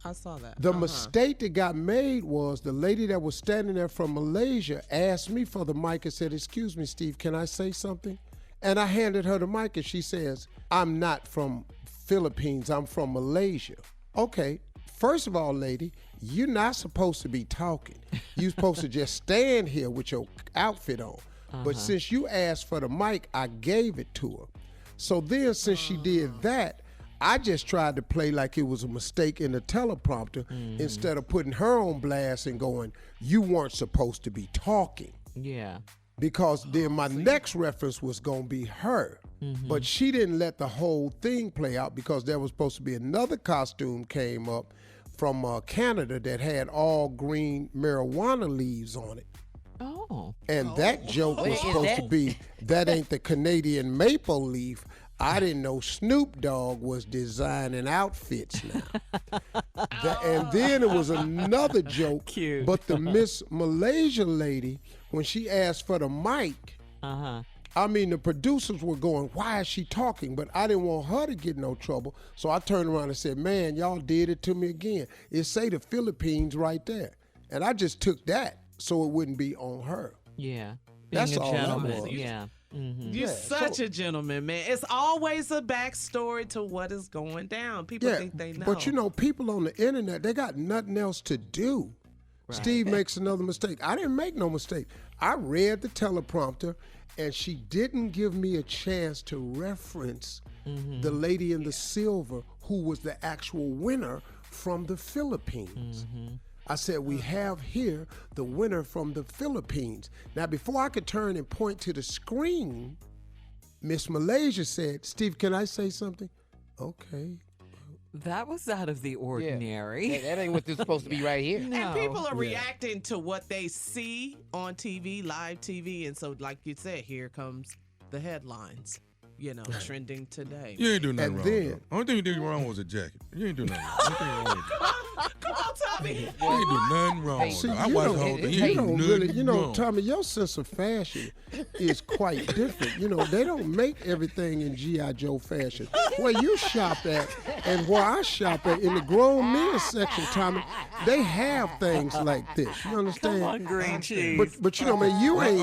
I saw that. The mistake that got made was the lady that was standing there from Malaysia asked me for the mic and said, "Excuse me, Steve, can I say something?" And I handed her the mic and she says, "I'm not from Philippines, I'm from Malaysia." Okay, first of all, lady, you're not supposed to be talking. You're supposed to just stand here with your outfit on. But since you asked for the mic, I gave it to her. So then since she did that, I just tried to play like it was a mistake in the teleprompter instead of putting her on blast and going, "You weren't supposed to be talking." Yeah. Because then my next reference was going to be her. But she didn't let the whole thing play out because there was supposed to be another costume came up from Canada that had all green marijuana leaves on it. Oh. And that joke was supposed to be, that ain't the Canadian maple leaf. I didn't know Snoop Dogg was designing outfits now. And then it was another joke. Cute. But the Miss Malaysia lady, when she asked for the mic, I mean, the producers were going, "Why is she talking?" But I didn't want her to get no trouble. So I turned around and said, "Man, y'all did it to me again. It say the Philippines right there." And I just took that so it wouldn't be on her. Yeah. That's Being a all that gentleman. was. Yeah. You're such a gentleman, man. It's always a backstory to what is going down. People think they know. But you know, people on the internet, they got nothing else to do. Right. Steve makes another mistake. I didn't make no mistake. I read the teleprompter, and she didn't give me a chance to reference the lady in the silver who was the actual winner from the Philippines. I said, we have here the winner from the Philippines. Now, before I could turn and point to the screen, Miss Malaysia said, "Steve, can I say something?" Okay. That was out of the ordinary. That ain't what this is supposed to be right here. No. And people are reacting to what they see on TV, live TV. And so, like you said, here comes the headlines, you know, trending today. You ain't doing nothing And wrong. then- Though. Only thing you did wrong was a jacket. You ain't doing nothing wrong. Only thing wrong with it. Come on, Tommy. You ain't do nothing wrong. See, I you watched don't- the whole thing. you ain't don't do really, nothing you know, wrong. Tommy, your sense of fashion is quite different. You know, they don't make everything in G.I. Joe fashion. Where you shop at and where I shop at in the grown men's section, Tommy, they have things like this. You understand? Come on, green cheese. But you know, man,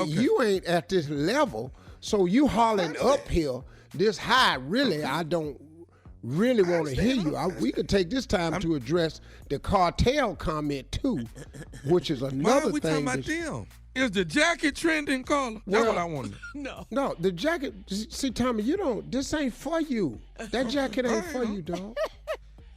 you ain't at this level, so you hollering uphill this high. Really, I don't really want to hear you. We could take this time to address the cartel comment too, which is Why another are we talking thing. about them? Is the jacket trending, Carla? That's what I wanted. No, the jacket. See, Tommy, this ain't for you. That jacket ain't for you, dog.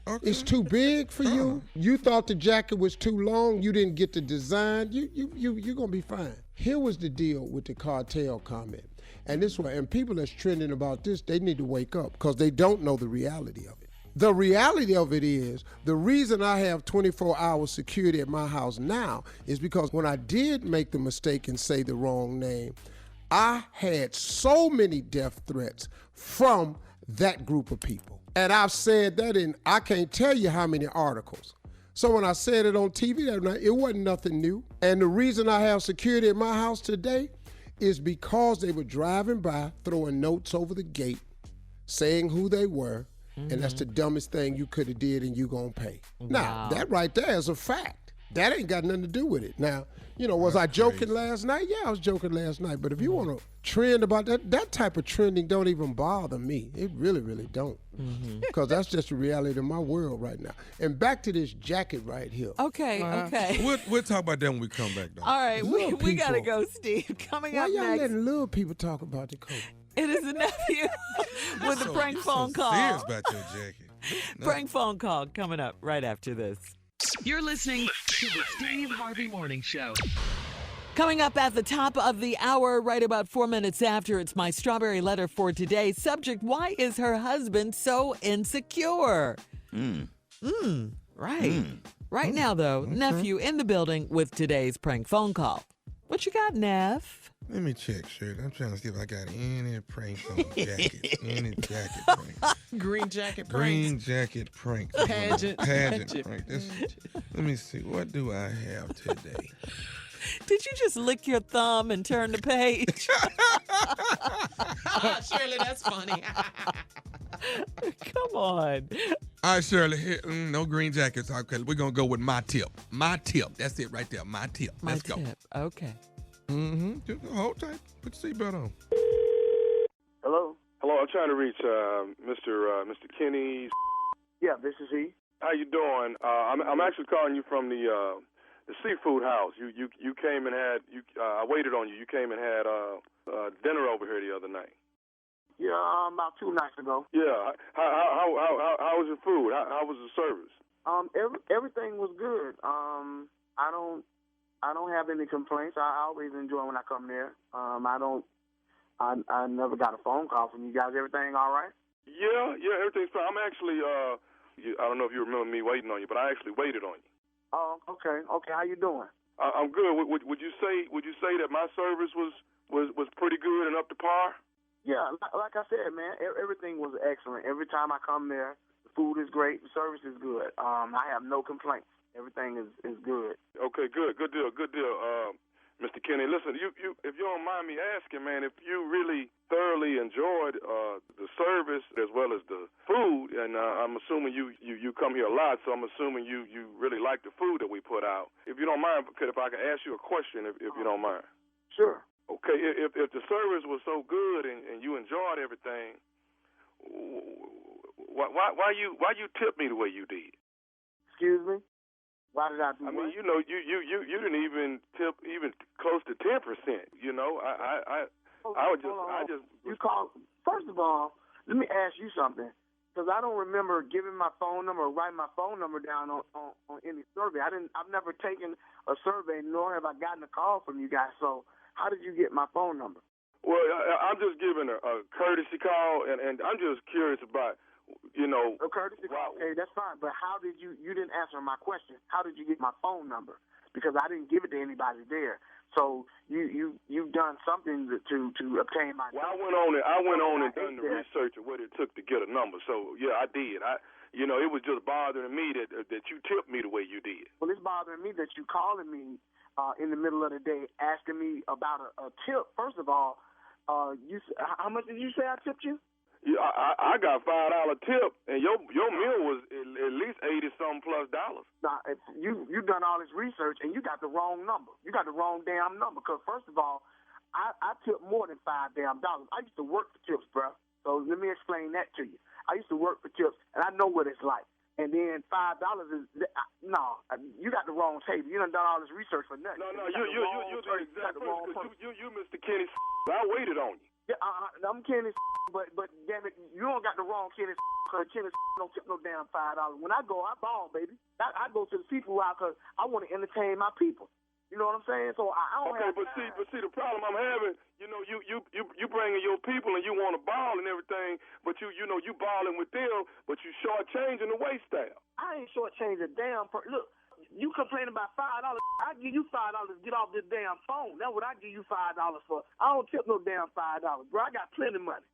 Okay. It's too big for you. You thought the jacket was too long. You didn't get the design. You're gonna be fine. Here was the deal with the cartel comment. And this one, and people that's trending about this, they need to wake up because they don't know the reality of it. The reality of it is, the reason I have 24-hour security at my house now is because when I did make the mistake and say the wrong name, I had so many death threats from that group of people. And I've said that in, I can't tell you how many articles. So when I said it on TV that night, it wasn't nothing new. And the reason I have security at my house today is because they were driving by, throwing notes over the gate, saying who they were, and that's the dumbest thing you could have did, and you gonna pay. Wow. Now, that right there is a fact. That ain't got nothing to do with it. Now, was I joking last night? Yeah, I was joking last night. But if you want to trend about that type of trending don't even bother me. It really, really don't. Because that's just the reality of my world right now. And back to this jacket right here. Okay. We'll talk about that when we come back, though. All right, Little we got to people. go, Steve. Coming Why up y'all next, letting little people talk about the coat? it is the nephew with the prank phone call. Serious about your jacket. Prank phone call coming up right after this. You're listening to the Steve Harvey Morning Show. Coming up at the top of the hour, right about 4 minutes after, it's my strawberry letter for today. Subject, why is her husband so insecure? Right. Right now, though, nephew in the building with today's prank phone call. What you got, Neff? Let me check, shirt. I'm trying to see if I got any prank on jacket. Any jacket prank. Green jacket Green jacket prank. Pageant. Pageant prank. Let me see. What do I have today? Did you just lick your thumb and turn the page? Shirley, that's funny. Come on. All right, Shirley. Here, no green jackets. Okay, we're going to go with my tip. My tip. That's it right there. My tip. Let's go. Okay. Just hold tight. Put your seatbelt on. Hello? Hello, I'm trying to reach Mr. Kenny. Yeah, this is he. How you doing? I'm actually calling you from the seafood house. You came and had I waited on you. You came and had dinner over here the other night. Yeah, about 2 nights ago. Yeah. How was your food? How was the service? Everything was good. I don't have any complaints. I always enjoy when I come there. I never got a phone call from you guys. Everything all right? Yeah, everything's fine. I'm actually I don't know if you remember me waiting on you, but I actually waited on you. Oh, okay. How you doing? I'm good. Would you say that my service was pretty good and up to par? Yeah, like I said, man, everything was excellent. Every time I come there, the food is great, the service is good. I have no complaints. Everything is good. Okay, good deal. Mr. Kenny, listen, you if you don't mind me asking, man, if you really thoroughly enjoyed the service as well as the food, and I'm assuming you come here a lot, so I'm assuming you really like the food that we put out. If you don't mind, if I could ask you a question, if you don't mind. Sure. Okay, if the service was so good and you enjoyed everything, why you tip me the way you did? Excuse me? Why did I do I what? mean, you didn't even tip even close to 10%. I just. You called. First of all, let me ask you something, because I don't remember giving my phone number or writing my phone number down on any survey. I've never taken a survey, nor have I gotten a call from you guys. So how did you get my phone number? Well, I'm just giving a courtesy call, and I'm just curious about. A courtesy call. Okay, that's fine. But how did you didn't answer my question. How did you get my phone number? Because I didn't give it to anybody there. So you've done something to obtain my Well, I went on and done the research of what it took to get a number. So yeah, I did. It was just bothering me that you tipped me the way you did. Well, it's bothering me that you calling me in the middle of the day asking me about a tip. First of all, how much did you say I tipped you? Yeah, I got $5 tip, and your meal was at least $80-something plus. Now, if you done all this research and you got the wrong number. You got the wrong damn number. Because first of all, I tip more than $5 damn. I used to work for tips, bro. So let me explain that to you. I used to work for tips, and I know what it's like. And then $5 is no. You got the wrong table. You done all this research for nothing. No, you're the exact person. Because you Mr. Kenny. I waited on you. Yeah, I'm Kenny, but damn it, you don't got the wrong Kenny. Because Kenny don't tip no damn $5. When I go, I ball, baby. I go to the seafood house because I want to entertain my people. You know what I'm saying? So I don't have time. But see, the problem I'm having, you bringing your people and you want to ball and everything, but you balling with them, but you shortchanging the waist style. I ain't shortchanging a damn look. You complain about $5. I give you $5 to get off this damn phone. That's what I give you $5 for. I don't tip no damn $5, bro. I got plenty of money.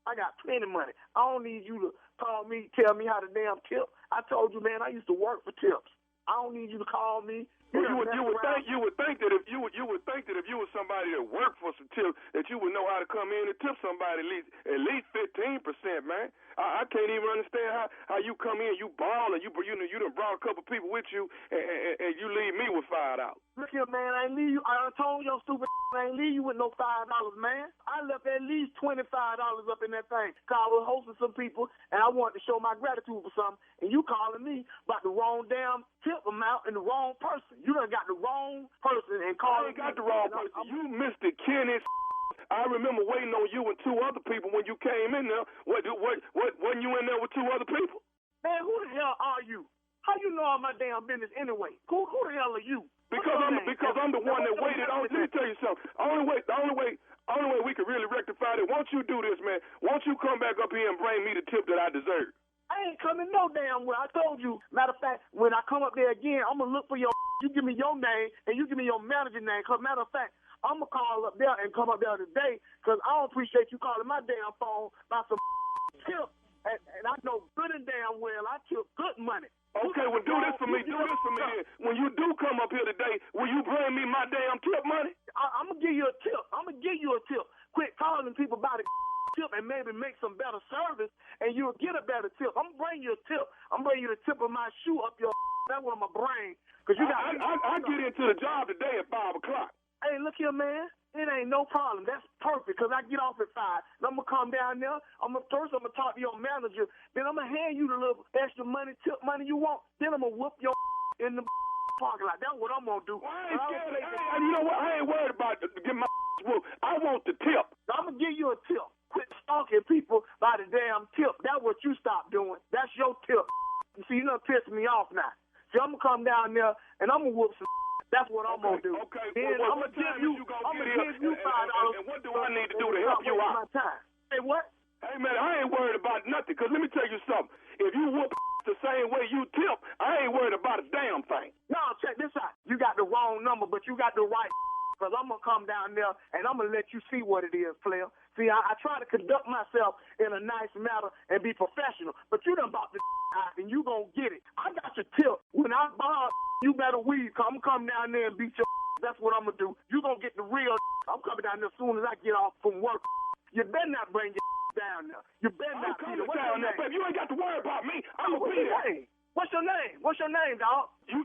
I don't need you to call me, tell me how to damn tip. I told you, man, I used to work for tips. I don't need you to call me, Well, you would think that if you were somebody that worked for some tips, that you would know how to come in and tip somebody at least 15%, man. I can't even understand how you come in, you ball, and you done brought a couple people with you, and you leave me with $5. Look here, man, I ain't leave you. I told your stupid I ain't leave you with no $5, man. I left at least $25 up in that thing. Cause I was hosting some people, and I wanted to show my gratitude for something, and you calling me about the wrong damn tip amount and the wrong person. You done got the wrong person and calling. I ain't got the wrong person. You Mr. Kenny. I remember waiting on you and two other people when you came in there. Wasn't you in there with two other people? Man, who the hell are you? How you know all my damn business anyway? Who the hell are you? Because I'm the one that waited on. Let me tell you something. The only way we can really rectify it. Won't you do this, man? Won't you come back up here and bring me the tip that I deserve? I ain't coming no damn well. I told you. Matter of fact, when I come up there again, I'm gonna look for your. You give me your name and you give me your manager name. Cause matter of fact, I'm gonna call up there and come up there today. Cause I don't appreciate you calling my damn phone about some tip. And I know good and damn well I took good money. Okay, well, do this for me. Do this for me then. When you do come up here today, will you bring me my damn tip money? I'm going to give you a tip. Quit calling people about a tip and maybe make some better service, and you'll get a better tip. I'm going to bring you a tip. I'm bringing you the tip of my shoe up your That's what I'm going to bring. I get into the job today at 5 o'clock. Hey, look here, man. It ain't no problem. That's perfect because I get off at 5. And I'm going to come down there. First, I'm going to talk to your manager. Then I'm going to hand you the little extra money, tip money you want. Then I'm going to whoop your in the parking lot. That's what I'm going to do. I ain't scared. You know what? I ain't worried about getting my whooped. I want the tip. I'm going to give you a tip. Quit stalking people by the damn tip. That's what you stop doing. That's your tip. You see, you done pissing me off now. See, I'm going to come down there and I'm going to whoop some. That's what I'm going to do. Okay. Then I'm going to give you $5. And what do I need to do to help you out? Hey, what? Hey, man, I ain't worried about nothing. Because let me tell you something. If you whoop the same way you tip, I ain't worried about a damn thing. No, check this out. You got the wrong number, but you got the right. Because I'm going to come down there and I'm going to let you see what it is, player. See, I try to conduct myself in a nice manner and be professional. But you done bought the out and you going to get it. I got your tip. When I buy you better weave. I'm come down there and beat your. That's what I'm gonna do. You gonna get the real. I'm coming down there as soon as I get off from work. You better not bring your down there. You better not. I'm coming down there, baby. You ain't got to worry about me. I'm gonna be there. What's your name? What's your name, dog? You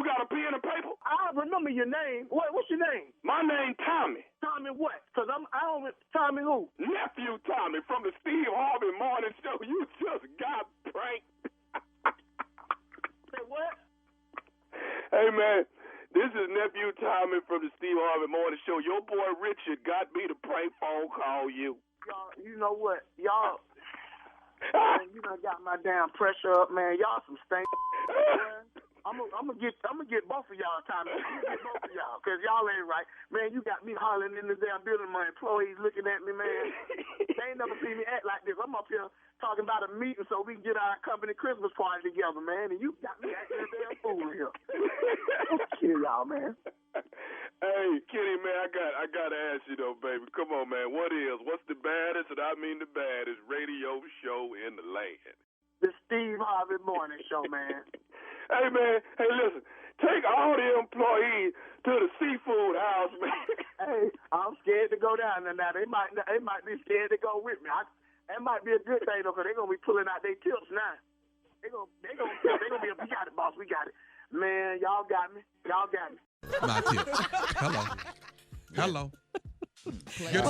got a pen and paper? I remember your name. What's your name? My name Tommy. Tommy what? Cause I don't. Tommy who? Nephew Tommy from the Steve Harvey Morning Show. You just got pranked. Say what? Hey, man, this is Nephew Tommy from the Steve Harvey Morning Show. Your boy Richard got me to prank phone call you. Y'all, you know what? Y'all, man, you done got my damn pressure up, man. Y'all some stink. I'm gonna get both of y'all, Tommy. I'm gonna get both of y'all, because y'all ain't right. Man, you got me hollering in the damn building. My employees looking at me, man. They ain't never seen me act like this. I'm up here talking about a meeting so we can get our company Christmas party together, man. And you got me acting a damn fool here. Kill y'all, man. Hey, Kitty, man, I gotta ask you though, baby. Come on, man. What's the baddest, and I mean the baddest, radio show in the land? The Steve Harvey Morning Show, man. Hey, man. Hey, listen. Take all the employees to the seafood house, man. Hey, I'm scared to go down there now. They might be scared to go with me. That might be a good thing though, because they're gonna be pulling out their tips now. They gonna be. We got it, boss. We got it. Man, y'all got me. My tips. Hello.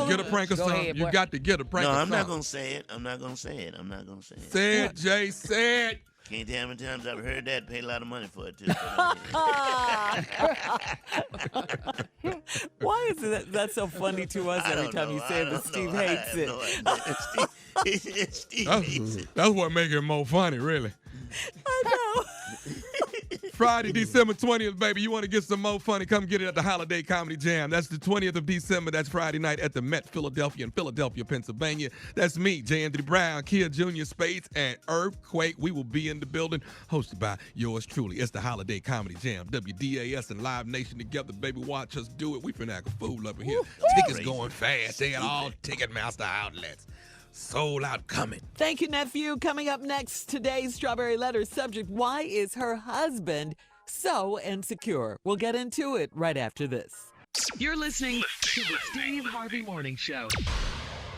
Get a prank or something. You got to get a prank or something. No, I'm not going to say it. Say it, Jay. Say it. Can't tell how many times I've heard that. Paid a lot of money for it, too. Why is that so funny to us every time you say it, but Steve hates it? Steve hates it. That's what makes it more funny, really. I know. Friday, December 20th, baby. You want to get some more funny? Come get it at the Holiday Comedy Jam. That's the 20th of December. That's Friday night at the Met Philadelphia in Philadelphia, Pennsylvania. That's me, J. Anthony Brown, Kia Jr. Spades, and Earthquake. We will be in the building, hosted by yours truly. It's the Holiday Comedy Jam. WDAS and Live Nation together, baby. Watch us do it. We finna act a fool up in here. Tickets going fast. They at all Ticketmaster outlets. Sold out coming. Thank you, nephew. Coming up next, today's Strawberry Letter subject: why is her husband So insecure. We'll get into it right after this. You're listening to the Steve Harvey Morning Show.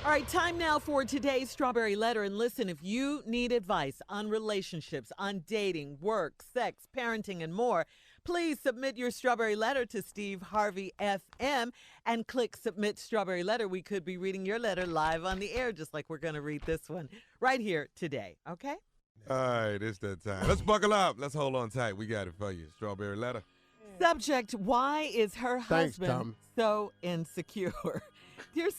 All right, time now for today's Strawberry Letter. And listen, if you need advice on relationships, on dating, work, sex, parenting, and more, please submit your Strawberry Letter to Steve Harvey FM and click Submit Strawberry Letter. We could be reading your letter live on the air, just like we're going to read this one right here today, okay? All right, it's that time. Let's buckle up. Let's hold on tight. We got it for you. Strawberry Letter. Subject, why is her Thanks, husband Tom. so insecure? Dear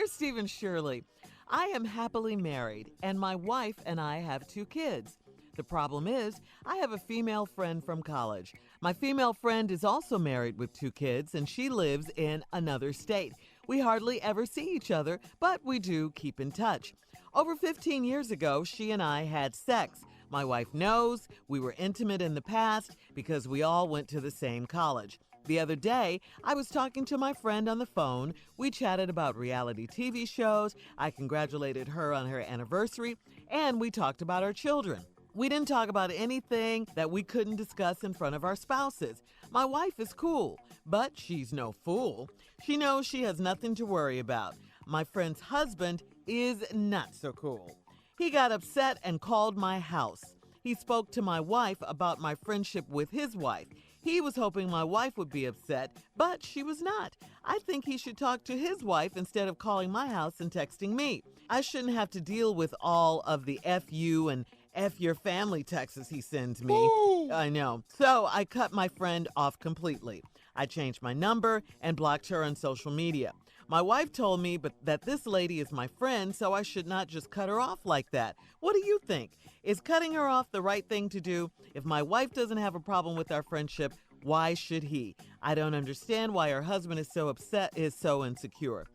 Stephen Shirley, I am happily married, and my wife and I have 2 kids. The problem is, I have a female friend from college. My female friend is also married with 2 kids, and she lives in another state. We hardly ever see each other, but we do keep in touch. Over 15 years ago, she and I had sex. My wife knows we were intimate in the past because we all went to the same college. The other day, I was talking to my friend on the phone. We chatted about reality TV shows. I congratulated her on her anniversary, and we talked about our children. We didn't talk about anything that we couldn't discuss in front of our spouses. My wife is cool, but she's no fool. She knows she has nothing to worry about. My friend's husband is not so cool. He got upset and called my house. He spoke to my wife about my friendship with his wife. He was hoping my wife would be upset, but she was not. I think he should talk to his wife instead of calling my house and texting me. I shouldn't have to deal with all of the F you and F your family texts he sends me. Ooh. I know. So I cut my friend off completely. I changed my number and blocked her on social media. My wife told me that this lady is my friend, so I should not just cut her off like that. What do you think? Is cutting her off the right thing to do? If my wife doesn't have a problem with our friendship, why should he? I don't understand why her husband is so upset, is so insecure.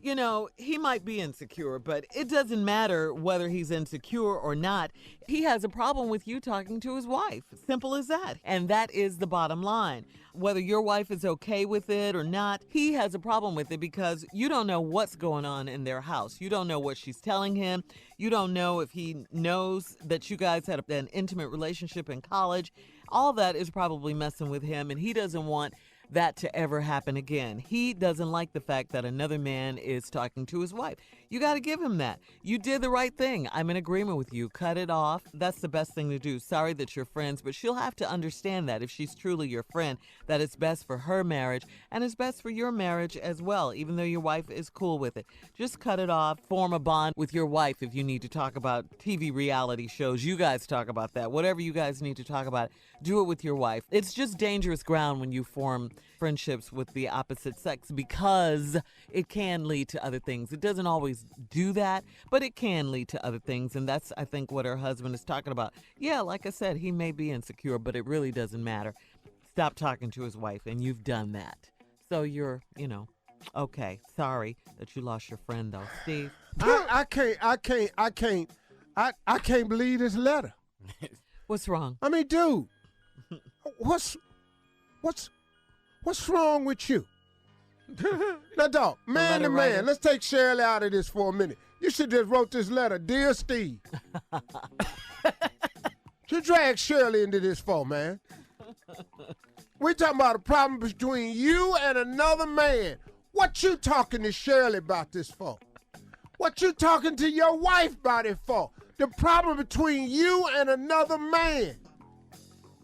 You know, he might be insecure, but it doesn't matter whether he's insecure or not. He has a problem with you talking to his wife. Simple as that. And that is the bottom line. Whether your wife is okay with it or not, he has a problem with it because you don't know what's going on in their house. You don't know what she's telling him. You don't know if he knows that you guys had an intimate relationship in college. All that is probably messing with him, and he doesn't want that to ever happen again. He doesn't like the fact that another man is talking to his wife. You got to give him that. You did the right thing. I'm in agreement with you. Cut it off. That's the best thing to do. Sorry that you're friends, but she'll have to understand that if she's truly your friend, that it's best for her marriage and it's best for your marriage as well, even though your wife is cool with it. Just cut it off. Form a bond with your wife if you need to talk about TV reality shows. You guys talk about that. Whatever you guys need to talk about, do it with your wife. It's just dangerous ground when you form friendships with the opposite sex because it can lead to other things. It doesn't always do that, but it can lead to other things, and that's, I think, what her husband is talking about. Yeah, like I said, he may be insecure, but it really doesn't matter. Stop talking to his wife, and you've done that. So you're, okay. Sorry that you lost your friend, though. Steve? I can't believe this letter. What's wrong? I mean, dude, what's wrong with you? Now, dog, man to man, let's take Shirley out of this for a minute. You should just wrote this letter, Dear Steve. You drag Shirley into this for, man. We're talking about a problem between you and another man. What you talking to Shirley about this for? What you talking to your wife about it for? The problem between you and another man.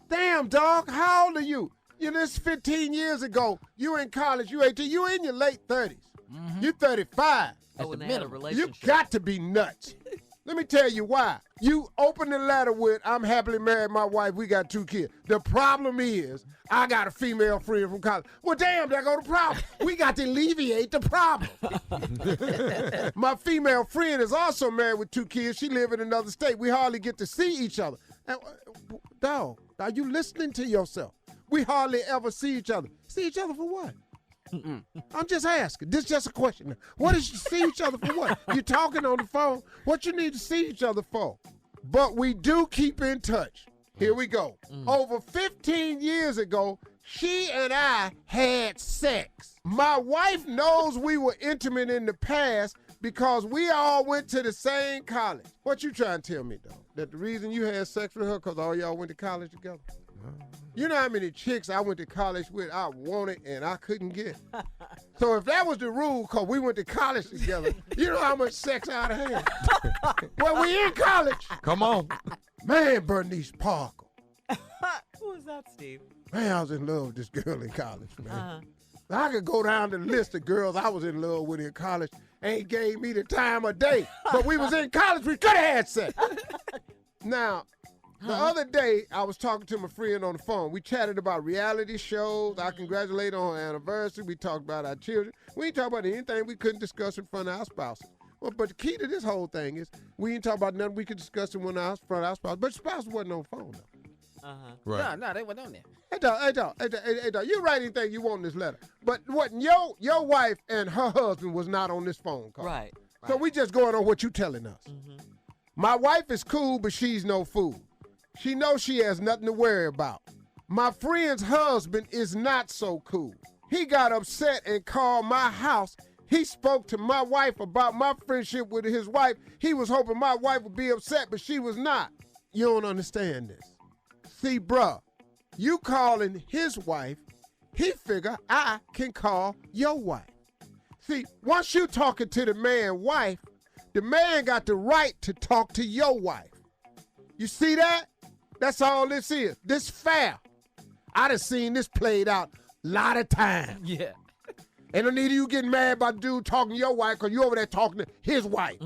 Damn, dog, how old are you? This 15 years ago, you in college, you 18, you in your late 30s. Mm-hmm. You 35. Oh, and they had a relationship. You got to be nuts. Let me tell you why. You open the letter with, I'm happily married, my wife, we got 2 kids. The problem is, I got a female friend from college. Well, damn, there go the problem. We got to alleviate the problem. My female friend is also married with 2 kids. She live in another state. We hardly get to see each other. Dog, are you listening to yourself? We hardly ever see each other. See each other for what? I'm just asking. This is just a question. What is you see each other for what? You talking on the phone? What you need to see each other for? But we do keep in touch. Here we go. Over 15 years ago, she and I had sex. My wife knows we were intimate in the past because we all went to the same college. What you trying to tell me, though? That the reason you had sex with her because all y'all went to college together? You know how many chicks I went to college with I wanted and I couldn't get? So if that was the rule because we went to college together, you know how much sex I'd have had? Well, we in college. Come on. Man, Bernice Parker. Who was that, Steve? Man, I was in love with this girl in college, man. I could go down the list of girls I was in love with in college. Ain't gave me the time of day. But we was in college, we could have had sex. Now, the other day, I was talking to my friend on the phone. We chatted about reality shows. I congratulated on her anniversary. We talked about our children. We ain't talk about anything we couldn't discuss in front of our spouses. Well, but the key to this whole thing is we ain't talk about nothing we could discuss in front of our spouse. But spouse wasn't on the phone, though. Right. No, they weren't on there. Hey, dog, you write anything you want in this letter. But what your wife and her husband was not on this phone call. Right. So we just going on what you telling us. My wife is cool, but she's no fool. She knows she has nothing to worry about. My friend's husband is not so cool. He got upset and called my house. He spoke to my wife about my friendship with his wife. He was hoping my wife would be upset, but she was not. You don't understand this. See, bruh, you calling his wife, he figure I can call your wife. See, once you talking to the man's wife, the man got the right to talk to your wife. You see that? That's all this is. This fair. I done seen this played out a lot of times. Yeah. Ain't no need of you getting mad about dude talking to your wife because you over there talking to his wife.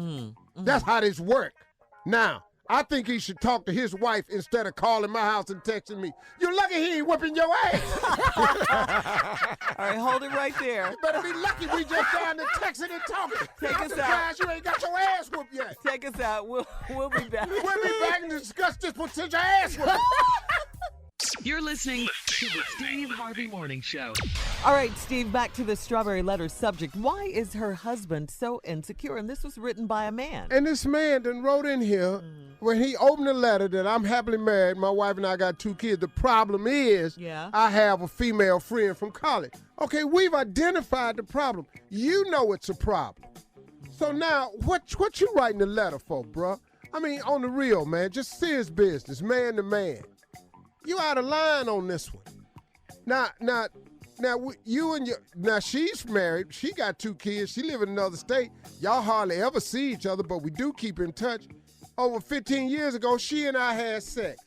That's how this work. Now, I think he should talk to his wife instead of calling my house and texting me. You lucky he ain't whipping your ass. All right, hold it right there. You better be lucky we just down there texting and talking. Take I'm us surprised you ain't got your ass whooped yet. Take us out. We'll be back. We'll be back and discuss this potential ass whooping. You're listening to the Steve Harvey Morning Show. All right, Steve, back to the strawberry letter subject. Why is her husband so insecure? And this was written by a man. And this man done wrote in here when he opened the letter that I'm happily married. My wife and I got 2 kids. The problem is I have a female friend from college. Okay, we've identified the problem. You know it's a problem. So now, what you writing the letter for, bruh? I mean, on the real, man, just serious business, man to man. You out of line on this one. Now, she's married. She got 2 kids. She live in another state. Y'all hardly ever see each other, but we do keep in touch. Over 15 years ago, she and I had sex.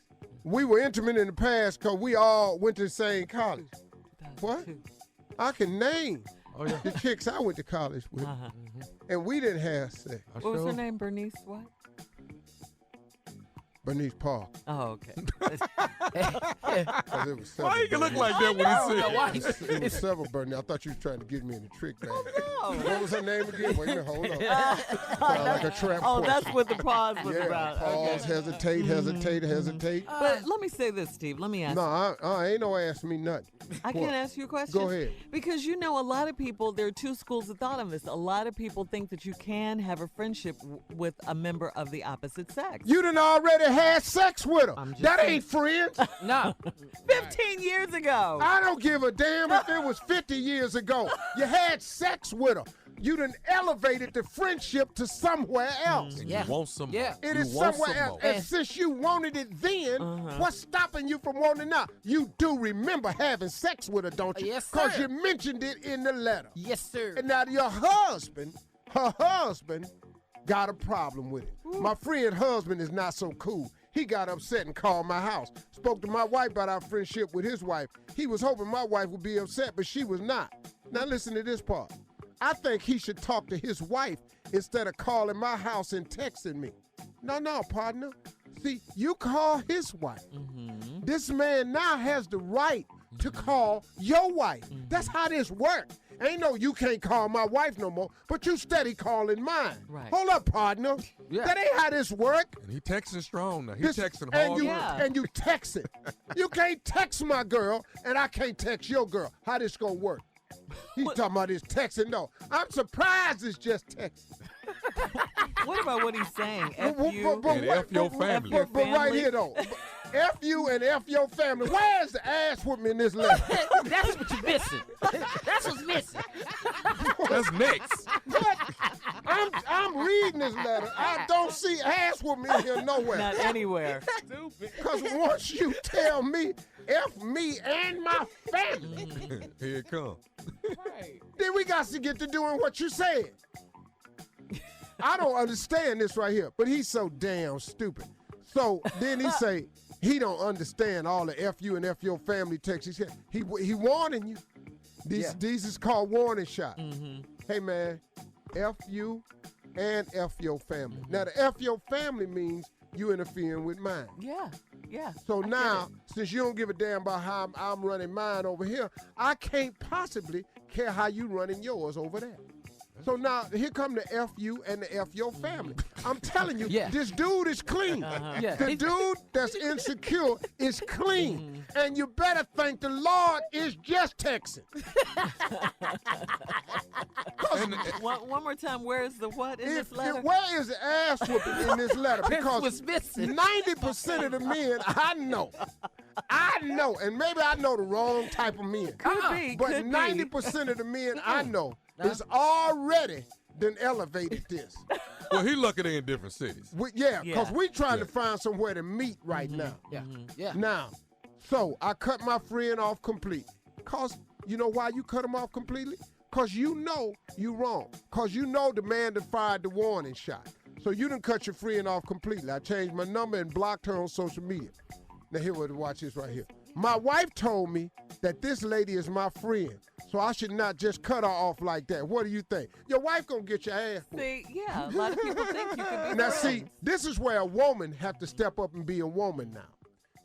We were intimate in the past because we all went to the same college. What? I can name the chicks I went to college with. And we didn't have sex. What was her name? Bernice what? Bernice Park. Oh, okay. Why you look like that when he said it was several Bernice. I thought you were trying to get me in a trick bag. Oh, no. What was her name again? Wait a minute, hold up. Sound like a trap question. That's what the pause was about. Pause, okay. hesitate. But let me say this, Steve. Let me ask you. No, ain't no ask me nothing. I can ask you a question? Go ahead. Because you know a lot of people, there are 2 schools of thought on this. A lot of people think that you can have a friendship with a member of the opposite sex. You done already had sex with her. That ain't friends. No. 15 years ago. I don't give a damn if it was 50 years ago. You had sex with her. You done elevated the friendship to somewhere else. You want some more. It is somewhere else. And since you wanted it then, what's stopping you from wanting it now? You do remember having sex with her, don't you? Yes, sir. Because you mentioned it in the letter. Yes, sir. And now your husband, her husband, got a problem with it. My friend's husband is not so cool. He got upset and called my house. Spoke to my wife about our friendship with his wife. He was hoping my wife would be upset, but she was not. Now listen to this part. I think he should talk to his wife instead of calling my house and texting me. No, partner. See, you call his wife. This man now has the right to call your wife. That's how this works. Ain't no you can't call my wife no more, but you steady calling mine. Right. Hold up, partner. Yeah. That ain't how this work. And he texting strong now. He texting and hard. and you text it. You can't text my girl, and I can't text your girl. How this gonna work? He's talking about this texting. No, I'm surprised it's just texting. What about what he's saying? F you. And F your family. But right here, though. F you and F your family. Where's the ass whooping in this letter? That's what you're missing. That's what's missing. That's next. What? I'm reading this letter. I don't see ass whooping in here nowhere. Not anywhere. Because once you tell me, F me and my family, Here it comes. then we got to get to doing what you said. I don't understand this right here, but he's so damn stupid. So then he say he don't understand all the F you and F your family texts. He warning you. These is called warning shots. Mm-hmm. Hey man, F you and F your family. Now the F your family means you interfering with mine. Yeah. So now, since you don't give a damn about how I'm running mine over here, I can't possibly care how you running yours over there. So now, here come the F you and the F your family. I'm telling you, this dude is clean. The dude that's insecure is clean. And you better thank the Lord is just texting. One more time, where's the what in this letter? Where is the ass whooping in this letter? Because 90% of the men I know, and maybe I know the wrong type of men. Could be. But 90% of the men I know is already done elevated this. Well, he lucky they in different cities. Because we trying to find somewhere to meet right now. Yeah. Now, so I cut my friend off completely. Because you know why you cut him off completely? Because you know you wrong. Because you know the man that fired the warning shot. So you done cut your friend off completely. I changed my number and blocked her on social media. Now here, watch this right here. My wife told me that this lady is my friend, so I should not just cut her off like that. What do you think? Your wife gonna get your ass whooped. See, a lot of people think you could be Now friends. see, this is where a woman have to step up and be a woman now.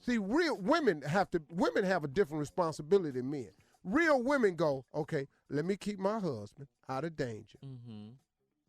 See, real women have a different responsibility than men. Real women go, okay, let me keep my husband out of danger.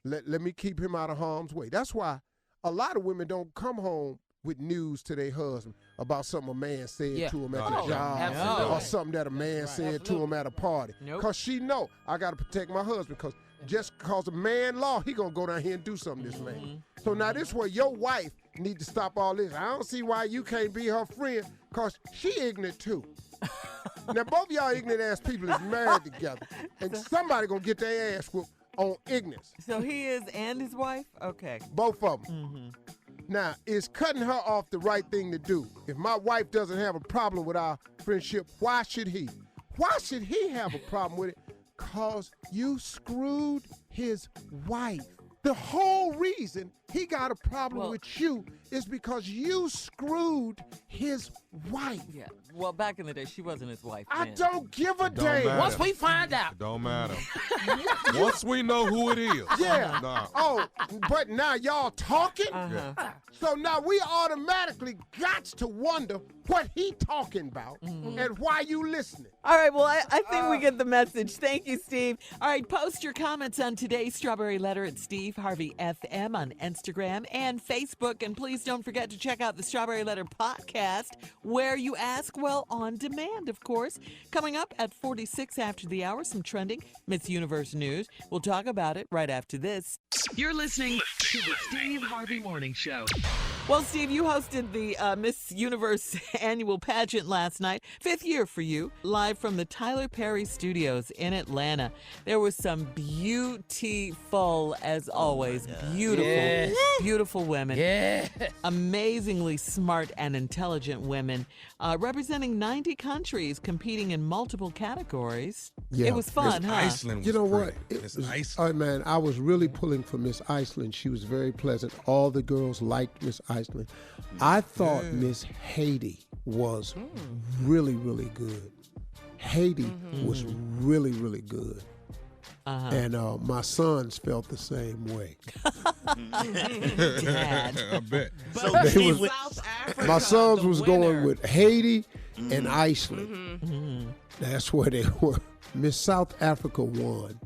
Let me keep him out of harm's way. That's why a lot of women don't come home with news to their husband about something a man said to him at the job or something that a man said to him at a party. Because she know I got to protect my husband because just because a man law, he going to go down here and do something to this man. So now this where your wife need to stop all this. I don't see why you can't be her friend because she ignorant too. Now both y'all ignorant ass people is married together and somebody going to get their ass whooped on ignorance. So he is and his wife? Okay. Both of them. Now, is cutting her off the right thing to do? If my wife doesn't have a problem with our friendship, why should he? Why should he have a problem with it? Because you screwed his wife. The whole reason he got a problem with you is because you screwed his wife. Yeah. Well, back in the day, she wasn't his wife. I don't give a damn. matter. Once we find out. It don't matter. Once we know who it is. Yeah. Nah. Oh, but now y'all talking? So now we automatically got to wonder what he talking about and why you listening. All right, well, I think we get the message. Thank you, Steve. All right, post your comments on today's Strawberry Letter at Steve Harvey FM on Instagram and Facebook. And please don't forget to check out the Strawberry Letter podcast, where you ask, well, on demand, of course. Coming up at 46 after the hour, some trending Miss Universe news. We'll talk about it right after this. You're listening to the Steve Harvey Morning Show. Well, Steve, you hosted the Miss Universe annual pageant last night. 5th year for you, live from the Tyler Perry Studios in Atlanta. There was some beautiful, as always, beautiful women. Amazingly smart and intelligent women, representing 90 countries, competing in multiple categories. Yeah. It was fun, Miss huh? Iceland was You know great. what? Miss Iceland. Oh, man, I was really pulling for Miss Iceland. She was very pleasant. All the girls liked Miss Iceland. I thought Miss Haiti was really, really good. Haiti was really, really good. And my sons felt the same way. Dad. I bet. So But Steve, South Africa, My sons the was winner. going with Haiti and Iceland. That's where they were. Miss South Africa won.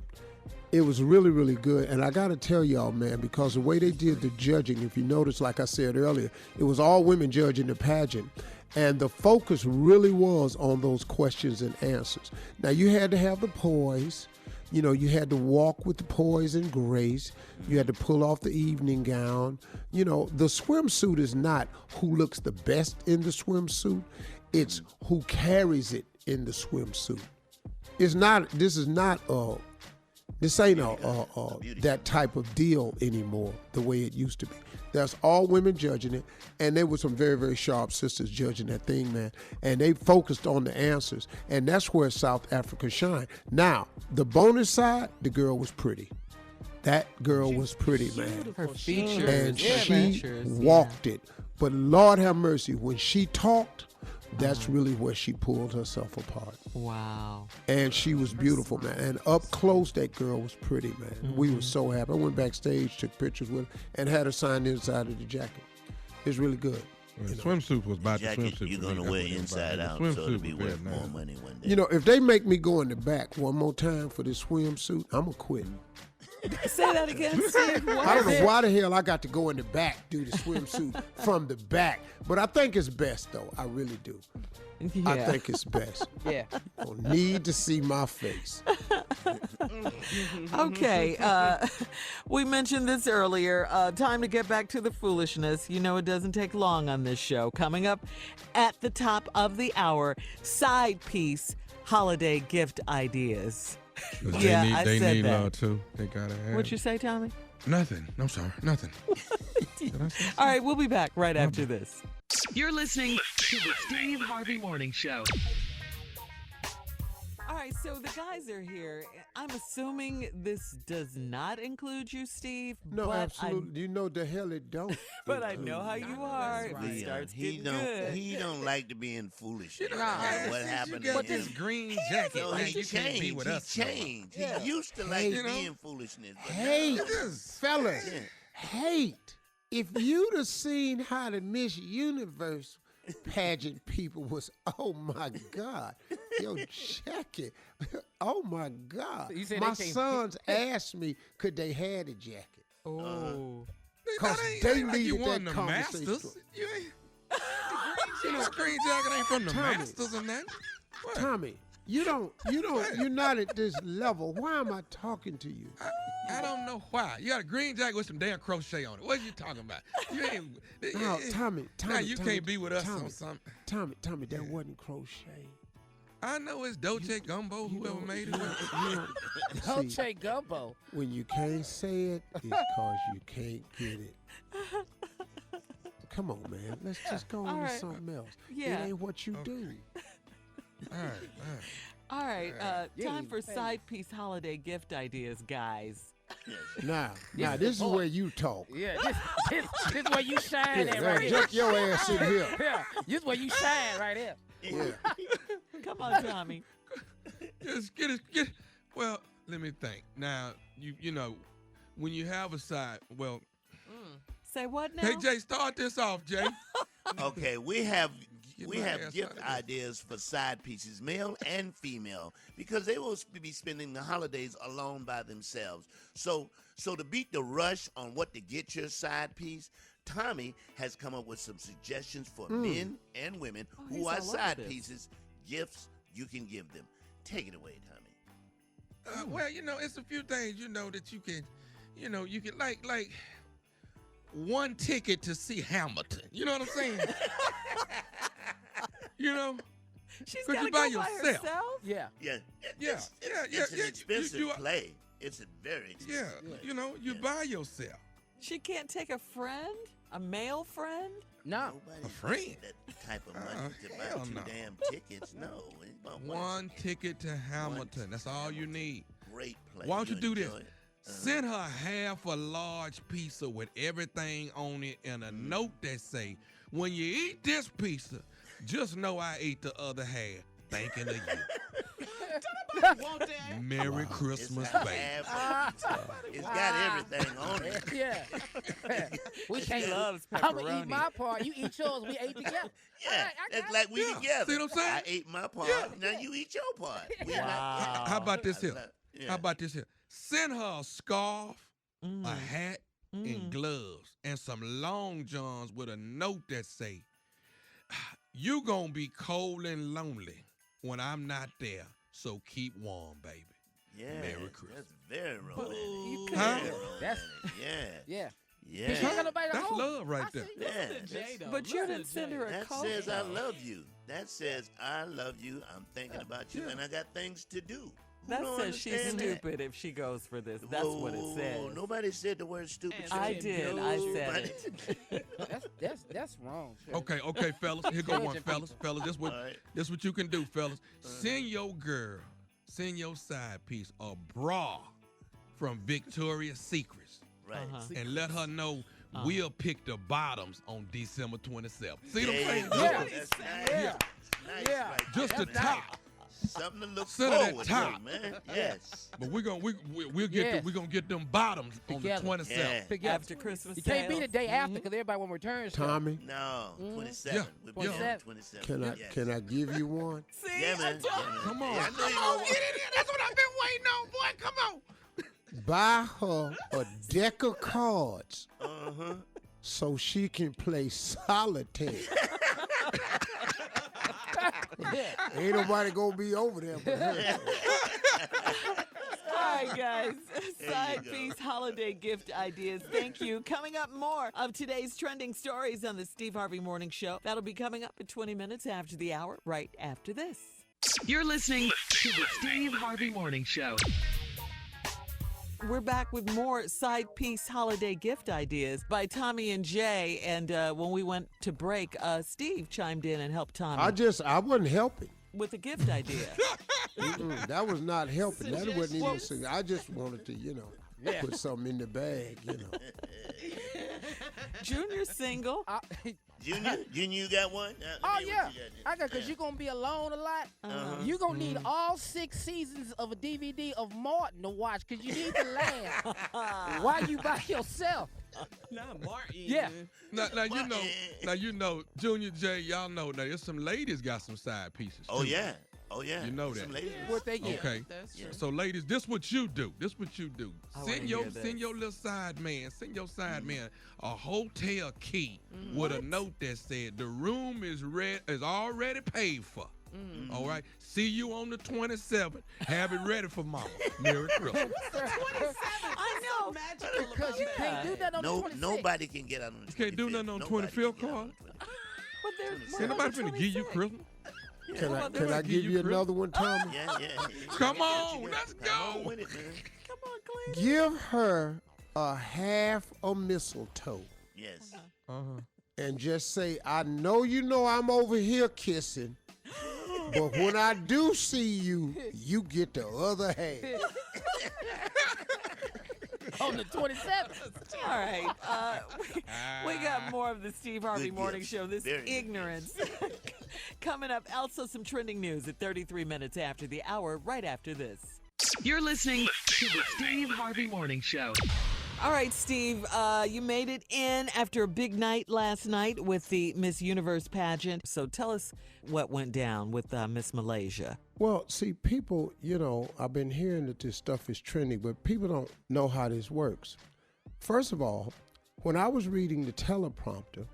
It was really, really good. And I got to tell y'all, man, because the way they did the judging, if you notice, like I said earlier, it was all women judging the pageant. And the focus really was on those questions and answers. Now, you had to have the poise. You know, you had to walk with the poise and grace. You had to pull off the evening gown. You know, the swimsuit is not who looks the best in the swimsuit. It's who carries it in the swimsuit. This ain't that type of deal anymore, the way it used to be. There's all women judging it, and there were some very, very sharp sisters judging that thing, man. And they focused on the answers, and that's where South Africa shined. Now, the bonus side, the girl was pretty. That girl was pretty, man. Her features. And she walked it. But Lord have mercy, when she talked, that's really where she pulled herself apart. Wow. And she was beautiful, man. And up close, that girl was pretty, man. Mm-hmm. We were so happy. I went backstage, took pictures with her, and had her sign the inside of the jacket. It's really good. The swimsuit was about the swimsuit. You're going to wear inside out, so it'll be worth more money one day. You know, if they make me go in the back one more time for this swimsuit, I'm going to quit. Say that again, Steve. I don't know why the hell I got to go in the back, do the swimsuit from the back. But I think it's best, though. I really do. Yeah. I think it's best. Yeah. Don't need to see my face. Okay. We mentioned this earlier. Time to get back to the foolishness. You know it doesn't take long on this show. Coming up at the top of the hour, side piece holiday gift ideas. They need love too. They gotta have. What'd you say, Tommy? Nothing. I'm sorry. Nothing. All right, we'll be back right after this. You're listening to the Steve Harvey Morning Show. All right, so the guys are here. I'm assuming this does not include you, Steve. No, but absolutely. You know the hell it don't. But I know how you are. It starts getting good. He don't like to be in foolishness. You know, what happened? But this green jacket, No, man, he you can't be with us. He changed. He used to like to be in foolishness. But Hate, fellas, hate. If you'd have seen how the Miss Universe Pageant people was, oh my God, your jacket, oh my God. My sons asked me, could they have the jacket? Oh. Because they needed that conversation. Masters. You know, green jacket ain't from the Masters and that. What? Tommy, you're not at this level. Why am I talking to you? I don't know why. You got a green jacket with some damn crochet on it. What are you talking about? You ain't. No, Tommy. Now you can't be with us on something. Tommy, that wasn't crochet. I know it's Dolce Gumbo, whoever made it. Dolce Gumbo. When you can't say it, it's because you can't get it. Come on, man. Let's just go on to something else. Yeah. It ain't what you do. All right. Time for side piece holiday gift ideas, guys. Now, this is where you talk. Yeah, this is where you shine at right here. Just your ass in here. Yeah, this is where you shine right here. Yeah. Come on, Tommy. Just get it. Well, let me think. Now, you know, when you have a side, well. Say what now? Hey, Jay, start this off, Jay. Okay, we have gift ideas for side pieces, male and female, because they will be spending the holidays alone by themselves. So to beat the rush on what to get your side piece, Tommy has come up with some suggestions for men and women who are side pieces, gifts you can give them. Take it away, Tommy. Well, you know, it's a few things, you know, that you can like one ticket to see Hamilton. You know what I'm saying? You know? She's Could gotta you buy go by yourself? herself? Yeah. It's an expensive play. It's a very expensive play. You know, you buy yourself. She can't take a friend? A male friend? No. Nobody's A friend? That type of money to buy two damn tickets. No. One ticket to Hamilton. That's all you need. Great play. Why don't you do this? enjoy it. Send her half a large pizza with everything on it and a note that say, when you eat this pizza, just know I ate the other half. Thinking of you. Merry Christmas, baby. It's got everything on it. Yeah. We can't. Loves I'm going to pepperoni. eat my part. You eat yours. We ate together. Yeah, it's like we together. See what I'm saying? I ate my part. Now you eat your part. Wow. How about this here? Yeah. How about this here? Send her a scarf, a hat, and gloves, and some long johns with a note that say, you gonna be cold and lonely when I'm not there, so keep warm, baby. Yeah, Merry Christmas. That's very romantic. Huh? That's Yeah. yeah. Bitch, you ain't got nobody to That's hold. love right there. But you didn't send her a That card. says I love you. That says I love you. I'm thinking about you, and I got things to do. That don't says she's understand that? stupid if she goes for this. That's what it says. Nobody said the word stupid. I did. I said it. That's wrong. Shirley. Okay, fellas. Here go one, fellas. This what you can do, fellas. Send your girl, send your side piece a bra from Victoria's Secrets. Right. And let her know we'll pick the bottoms on December 27th. See what I'm saying? Yeah. That's nice. Nice. Yeah. Right Just the there, top. Something to look Send her that forward top. to, man. Yes. But we'll get them bottoms on the Together. 27th. Yeah. Together. After Christmas You can't be sales. the day after because everybody want to return stuff. Tommy, No, 27. Yeah. We'll be on 27. 27. can I give you one? See, Yeah, man. Come on. Yeah, I know you Come on, want get it in. That's what I've been waiting on, boy. Come on. Buy her a deck of cards Uh-huh. so she can play solitaire. Ain't nobody gonna be over there but her. All right, guys. There Side you go. piece holiday gift ideas. Thank you. Coming up, more of today's trending stories on the Steve Harvey Morning Show. That'll be coming up at 20 minutes after the hour, right after this. You're listening to the Steve Harvey Morning Show. We're back with more side piece holiday gift ideas by Tommy and Jay. And when we went to break, Steve chimed in and helped Tommy I wasn't helping. with a gift idea. That was not helping. That wasn't even singing. I just wanted to, put something in the bag, Junior single. Junior, you got one? Oh, What yeah. you got there? I got, because you're going to be alone a lot. You're going to need all 6 seasons of a DVD of Martin to watch because you need to laugh while you by yourself. Not Martin. Yeah. Now you know, Junior J, y'all know now there's some ladies got some side pieces. Oh, too. yeah. Oh, yeah. You know that. Some ladies. What they get. Okay. That's true. So ladies, this what you do. I wanna hear this. Send your little side man, a hotel key with a note that said the room is already paid for. All right. See you on the 27th. Have it ready for Mama. Merry Christmas. I know. Magical Because about you that. can't do that on the 26th. Nobody can get out on the 25th. You can't do nothing on Nobody 25th, can get out Carl? on the 25th. But there's Ain't nobody finna give you Christmas. Can I give you another one, Tommy? Yeah. Come on, let's Come on go. with it, man. Come on, Clint. Give her a half a mistletoe Yes. and just say, I know I'm over here kissing, but when I do see you, you get the other half. On the 27th. All right. We got more of the Steve Harvey Good Morning gifts. Show. This Very good ignorance. Coming up, also some trending news at 33 minutes after the hour, right after this. You're listening to the Steve Harvey Morning Show. All right, Steve, you made it in after a big night last night with the Miss Universe Pageant. So tell us what went down with Miss Malaysia. Well, see, people, I've been hearing that this stuff is trending, but people don't know how this works. First of all, when I was reading the teleprompter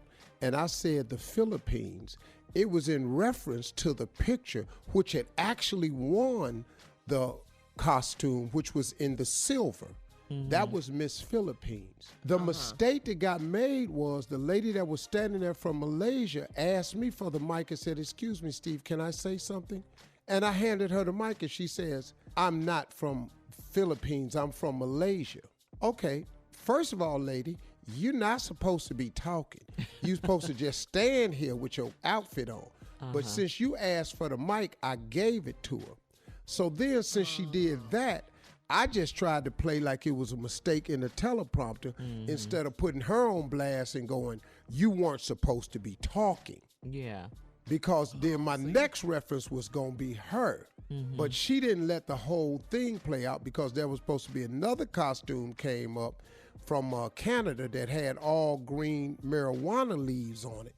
and I said the Philippines, it was in reference to the picture which had actually won the costume, which was in the silver. That was Miss Philippines. The mistake that got made was the lady that was standing there from Malaysia asked me for the mic and said, "Excuse me, Steve, can I say something?" And I handed her the mic and she says, "I'm not from Philippines, I'm from Malaysia." Okay, first of all, lady, you're not supposed to be talking. You're supposed to just stand here with your outfit on. But since you asked for the mic, I gave it to her. So then since she did that, I just tried to play like it was a mistake in the teleprompter instead of putting her on blast and going, you weren't supposed to be talking. Yeah. Because then my next reference was going to be her. But she didn't let the whole thing play out because there was supposed to be another costume came up from Canada that had all green marijuana leaves on it.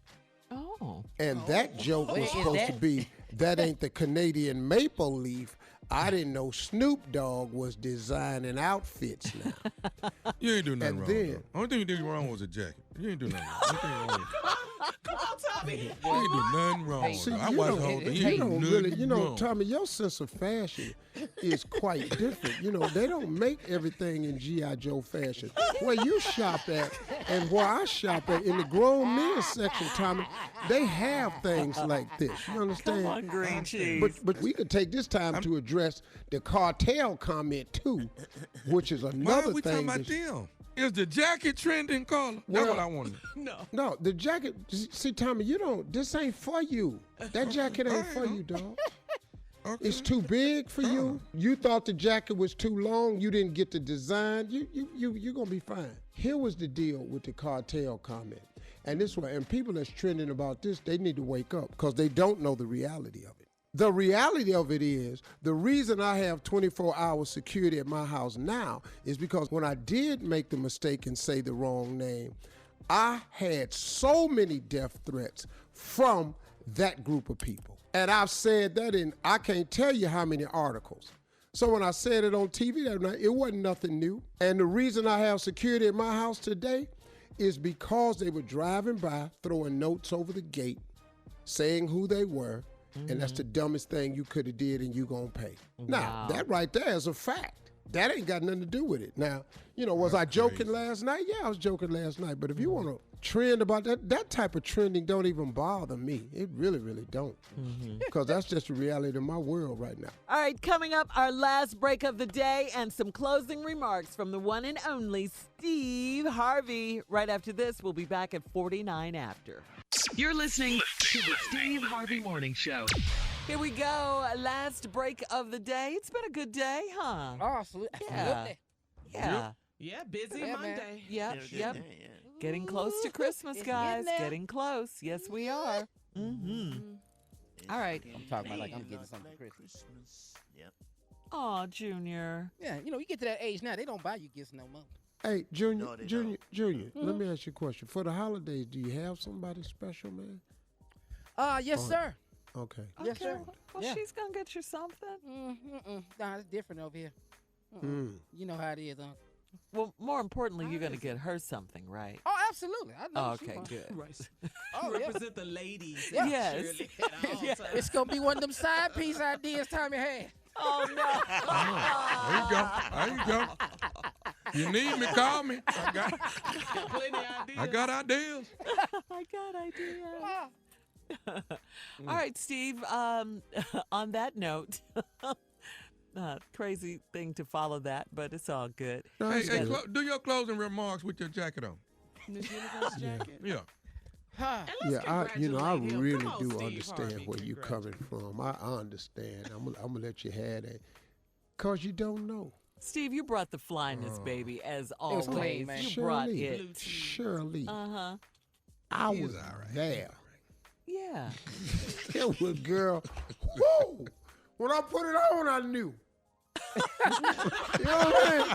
Oh. And that joke was Wait, is supposed to that- be, that ain't the Canadian maple leaf. I didn't know Snoop Dogg was designing outfits now. You ain't do nothing And wrong. then- though. Only thing you did wrong was a jacket. You ain't do nothing wrong. Only thing wrong was- Come on, He ain't do nothing wrong. See, I watched the whole thing. He ain't do nothing wrong. Tommy, your sense of fashion is quite different. They don't make everything in G.I. Joe fashion. Where you shop at and where I shop at, in the grown men section, Tommy, they have things like this. You understand? Come on, green cheese. But we could take this time to address the cartel comment, too, which is another thing. Why are we talking about them? Is the jacket trending, Carla? That's what I want to know. No, the jacket, see, Tommy, this ain't for you. That jacket ain't for you, dog. Okay. It's too big for you. You thought the jacket was too long. You didn't get the design. You're going to be fine. Here was the deal with the cartel comment. And this one, and people that's trending about this, they need to wake up because they don't know the reality of it. The reality of it is, the reason I have 24-hour security at my house now is because when I did make the mistake and say the wrong name, I had so many death threats from that group of people. And I've said that in, I can't tell you how many articles. So when I said it on TV that night, it wasn't nothing new. And the reason I have security at my house today is because they were driving by, throwing notes over the gate, saying who they were, and that's the dumbest thing you could have did, and you gonna pay. Wow. Now, that right there is a fact. That ain't got nothing to do with it. Now, was I joking last night? Yeah, I was joking last night. But if you want to trend about that type of trending don't even bother me. It really, really don't. Because that's just the reality of my world right now. All right, coming up, our last break of the day and some closing remarks from the one and only Steve Harvey. Right after this, we'll be back at 49 after. You're listening to the Steve Harvey Morning Show. Here we go. Last break of the day. It's been a good day, huh? Oh, absolutely. Yeah. Yeah, busy Monday. Yep. Getting close to Christmas, guys. Getting close. Yes, we are. All right. I'm talking about like I'm getting something for Christmas. Yep. Aw, Junior. Yeah, you get to that age now, they don't buy you gifts no more. Hey, Junior, let me ask you a question. For the holidays, do you have somebody special, man? Yes, sir. Okay. Yes, sir. Well, she's going to get you something. Nah, it's different over here. You know how it is, huh? Well, more importantly, you're going to get her something, right? Oh, absolutely. I know. Okay, good. Right. Oh, represent the ladies. Yeah. Yes. It's going to be one of them side piece ideas Tommy had. Oh, no. There you go. You need me, call me. I got ideas. I got ideas. All right, Steve, on that note, crazy thing to follow that, but it's all good. Hey, do your closing remarks with your jacket on. Miss Universe jacket? Yeah. I really do understand where you're coming from. I understand. I'm gonna let you have that, cause you don't know. Steve, you brought the flyness, baby, as always. Clean, man. You brought it. Shirley. I was there. Yeah. It was, girl. Woo! When I put it on, I knew. You know what I mean?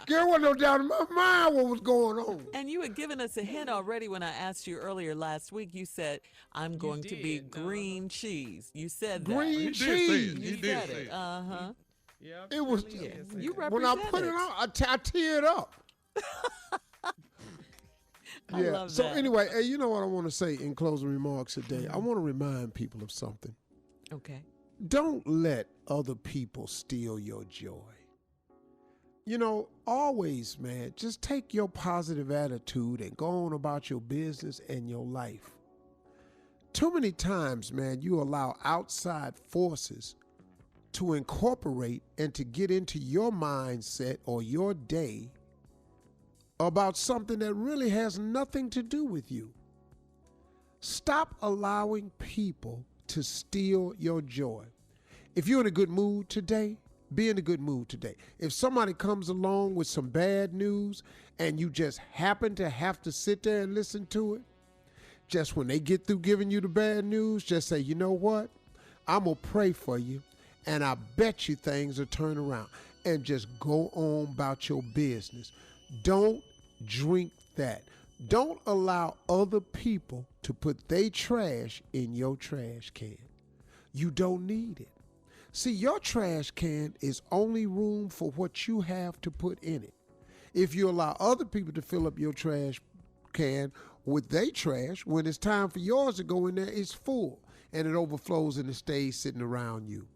There wasn't no doubt in my mind what was going on. And you had given us a hint already when I asked you earlier last week. You said, I'm going to be green cheese. You said that. Green cheese. You said it. Uh-huh. Yeah, it was, you when I put it on, I teared up. I love so that. Anyway, hey, you know what I want to say in closing remarks today? I want to remind people of something. Okay. Don't let other people steal your joy. Always, man, just take your positive attitude and go on about your business and your life. Too many times, man, you allow outside forces to incorporate and to get into your mindset or your day about something that really has nothing to do with you. Stop allowing people to steal your joy. If you're in a good mood today, be in a good mood today. If somebody comes along with some bad news and you just happen to have to sit there and listen to it, just when they get through giving you the bad news, just say, you know what? I'm going to pray for you, and I bet you things will turn around. And just go on about your business. Don't drink that. Don't allow other people to put their trash in your trash can. You don't need it. See, your trash can is only room for what you have to put in it. If you allow other people to fill up your trash can, with their trash. When it's time for yours to go in there, it's full and it overflows and it stays sitting around you.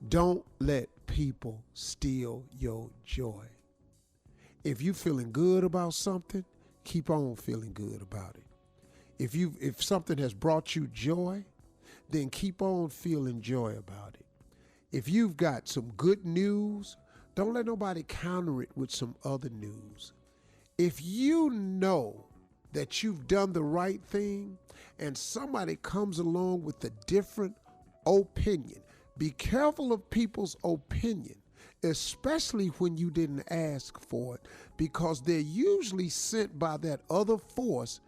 Don't let people steal your joy. If you're feeling good about something, keep on feeling good about it. If something has brought you joy, then keep on feeling joy about it. If you've got some good news, don't let nobody counter it with some other news. If you know that you've done the right thing and somebody comes along with a different opinion, be careful of people's opinion, especially when you didn't ask for it, because they're usually sent by that other force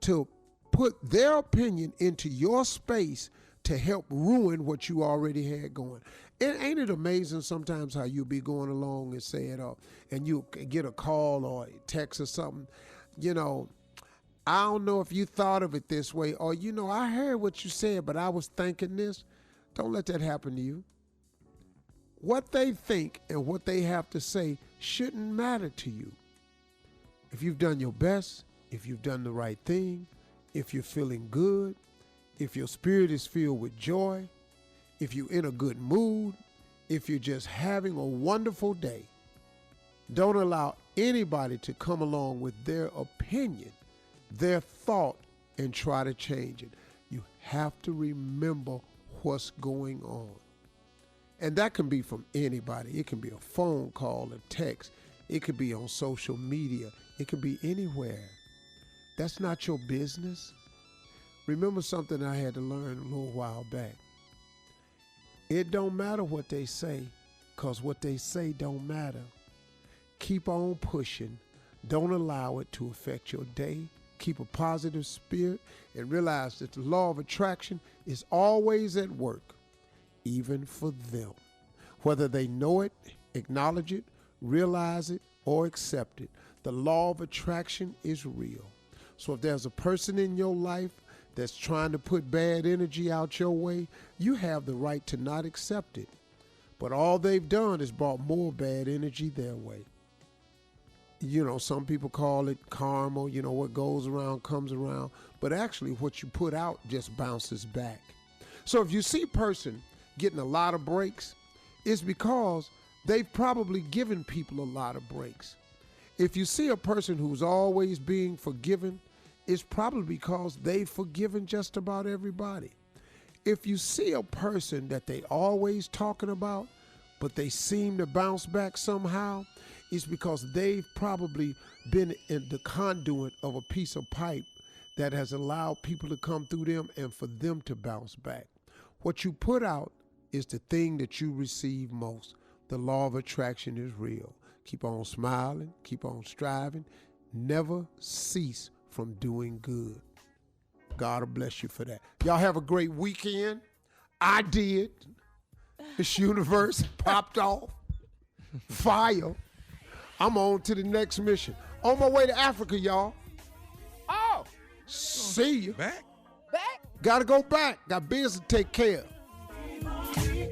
to put their opinion into your space to help ruin what you already had going. Ain't it amazing sometimes how you'll be going along and say it up, and you get a call or a text or something, I don't know if you thought of it this way, or, I heard what you said, but I was thinking this. Don't let that happen to you. What they think and what they have to say shouldn't matter to you. If you've done your best, if you've done the right thing, if you're feeling good, if your spirit is filled with joy, if you're in a good mood, if you're just having a wonderful day, don't allow anybody to come along with their opinion, their thought, and try to change it. You have to remember what's going on. And that can be from anybody. It can be a phone call, a text. It could be on social media. It could be anywhere. That's not your business. Remember something I had to learn a little while back. It don't matter what they say, because what they say don't matter. Keep on pushing. Don't allow it to affect your day. Keep a positive spirit and realize that the law of attraction is always at work, even for them. Whether they know it, acknowledge it, realize it, or accept it, the law of attraction is real. So if there's a person in your life that's trying to put bad energy out your way, you have the right to not accept it. But all they've done is brought more bad energy their way. Some people call it karma, what goes around comes around. But actually what you put out just bounces back. So if you see a person getting a lot of breaks, it's because they've probably given people a lot of breaks. If you see a person who's always being forgiven, it's probably because they've forgiven just about everybody. If you see a person that they always talking about, but they seem to bounce back somehow, it's because they've probably been in the conduit of a piece of pipe that has allowed people to come through them and for them to bounce back. What you put out is the thing that you receive most. The law of attraction is real. Keep on smiling, keep on striving, never cease from doing good. God will bless you for that. Y'all have a great weekend. I did. Miss Universe popped off. Fire. I'm on to the next mission. On my way to Africa, y'all. Oh. See you. Back? Gotta go back. Got business to take care of.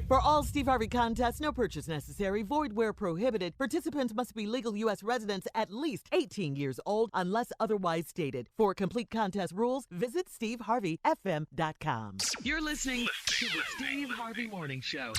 For all Steve Harvey contests, no purchase necessary, void where prohibited. Participants must be legal U.S. residents at least 18 years old unless otherwise stated. For complete contest rules, visit steveharveyfm.com. You're listening to the Steve Harvey Morning Show.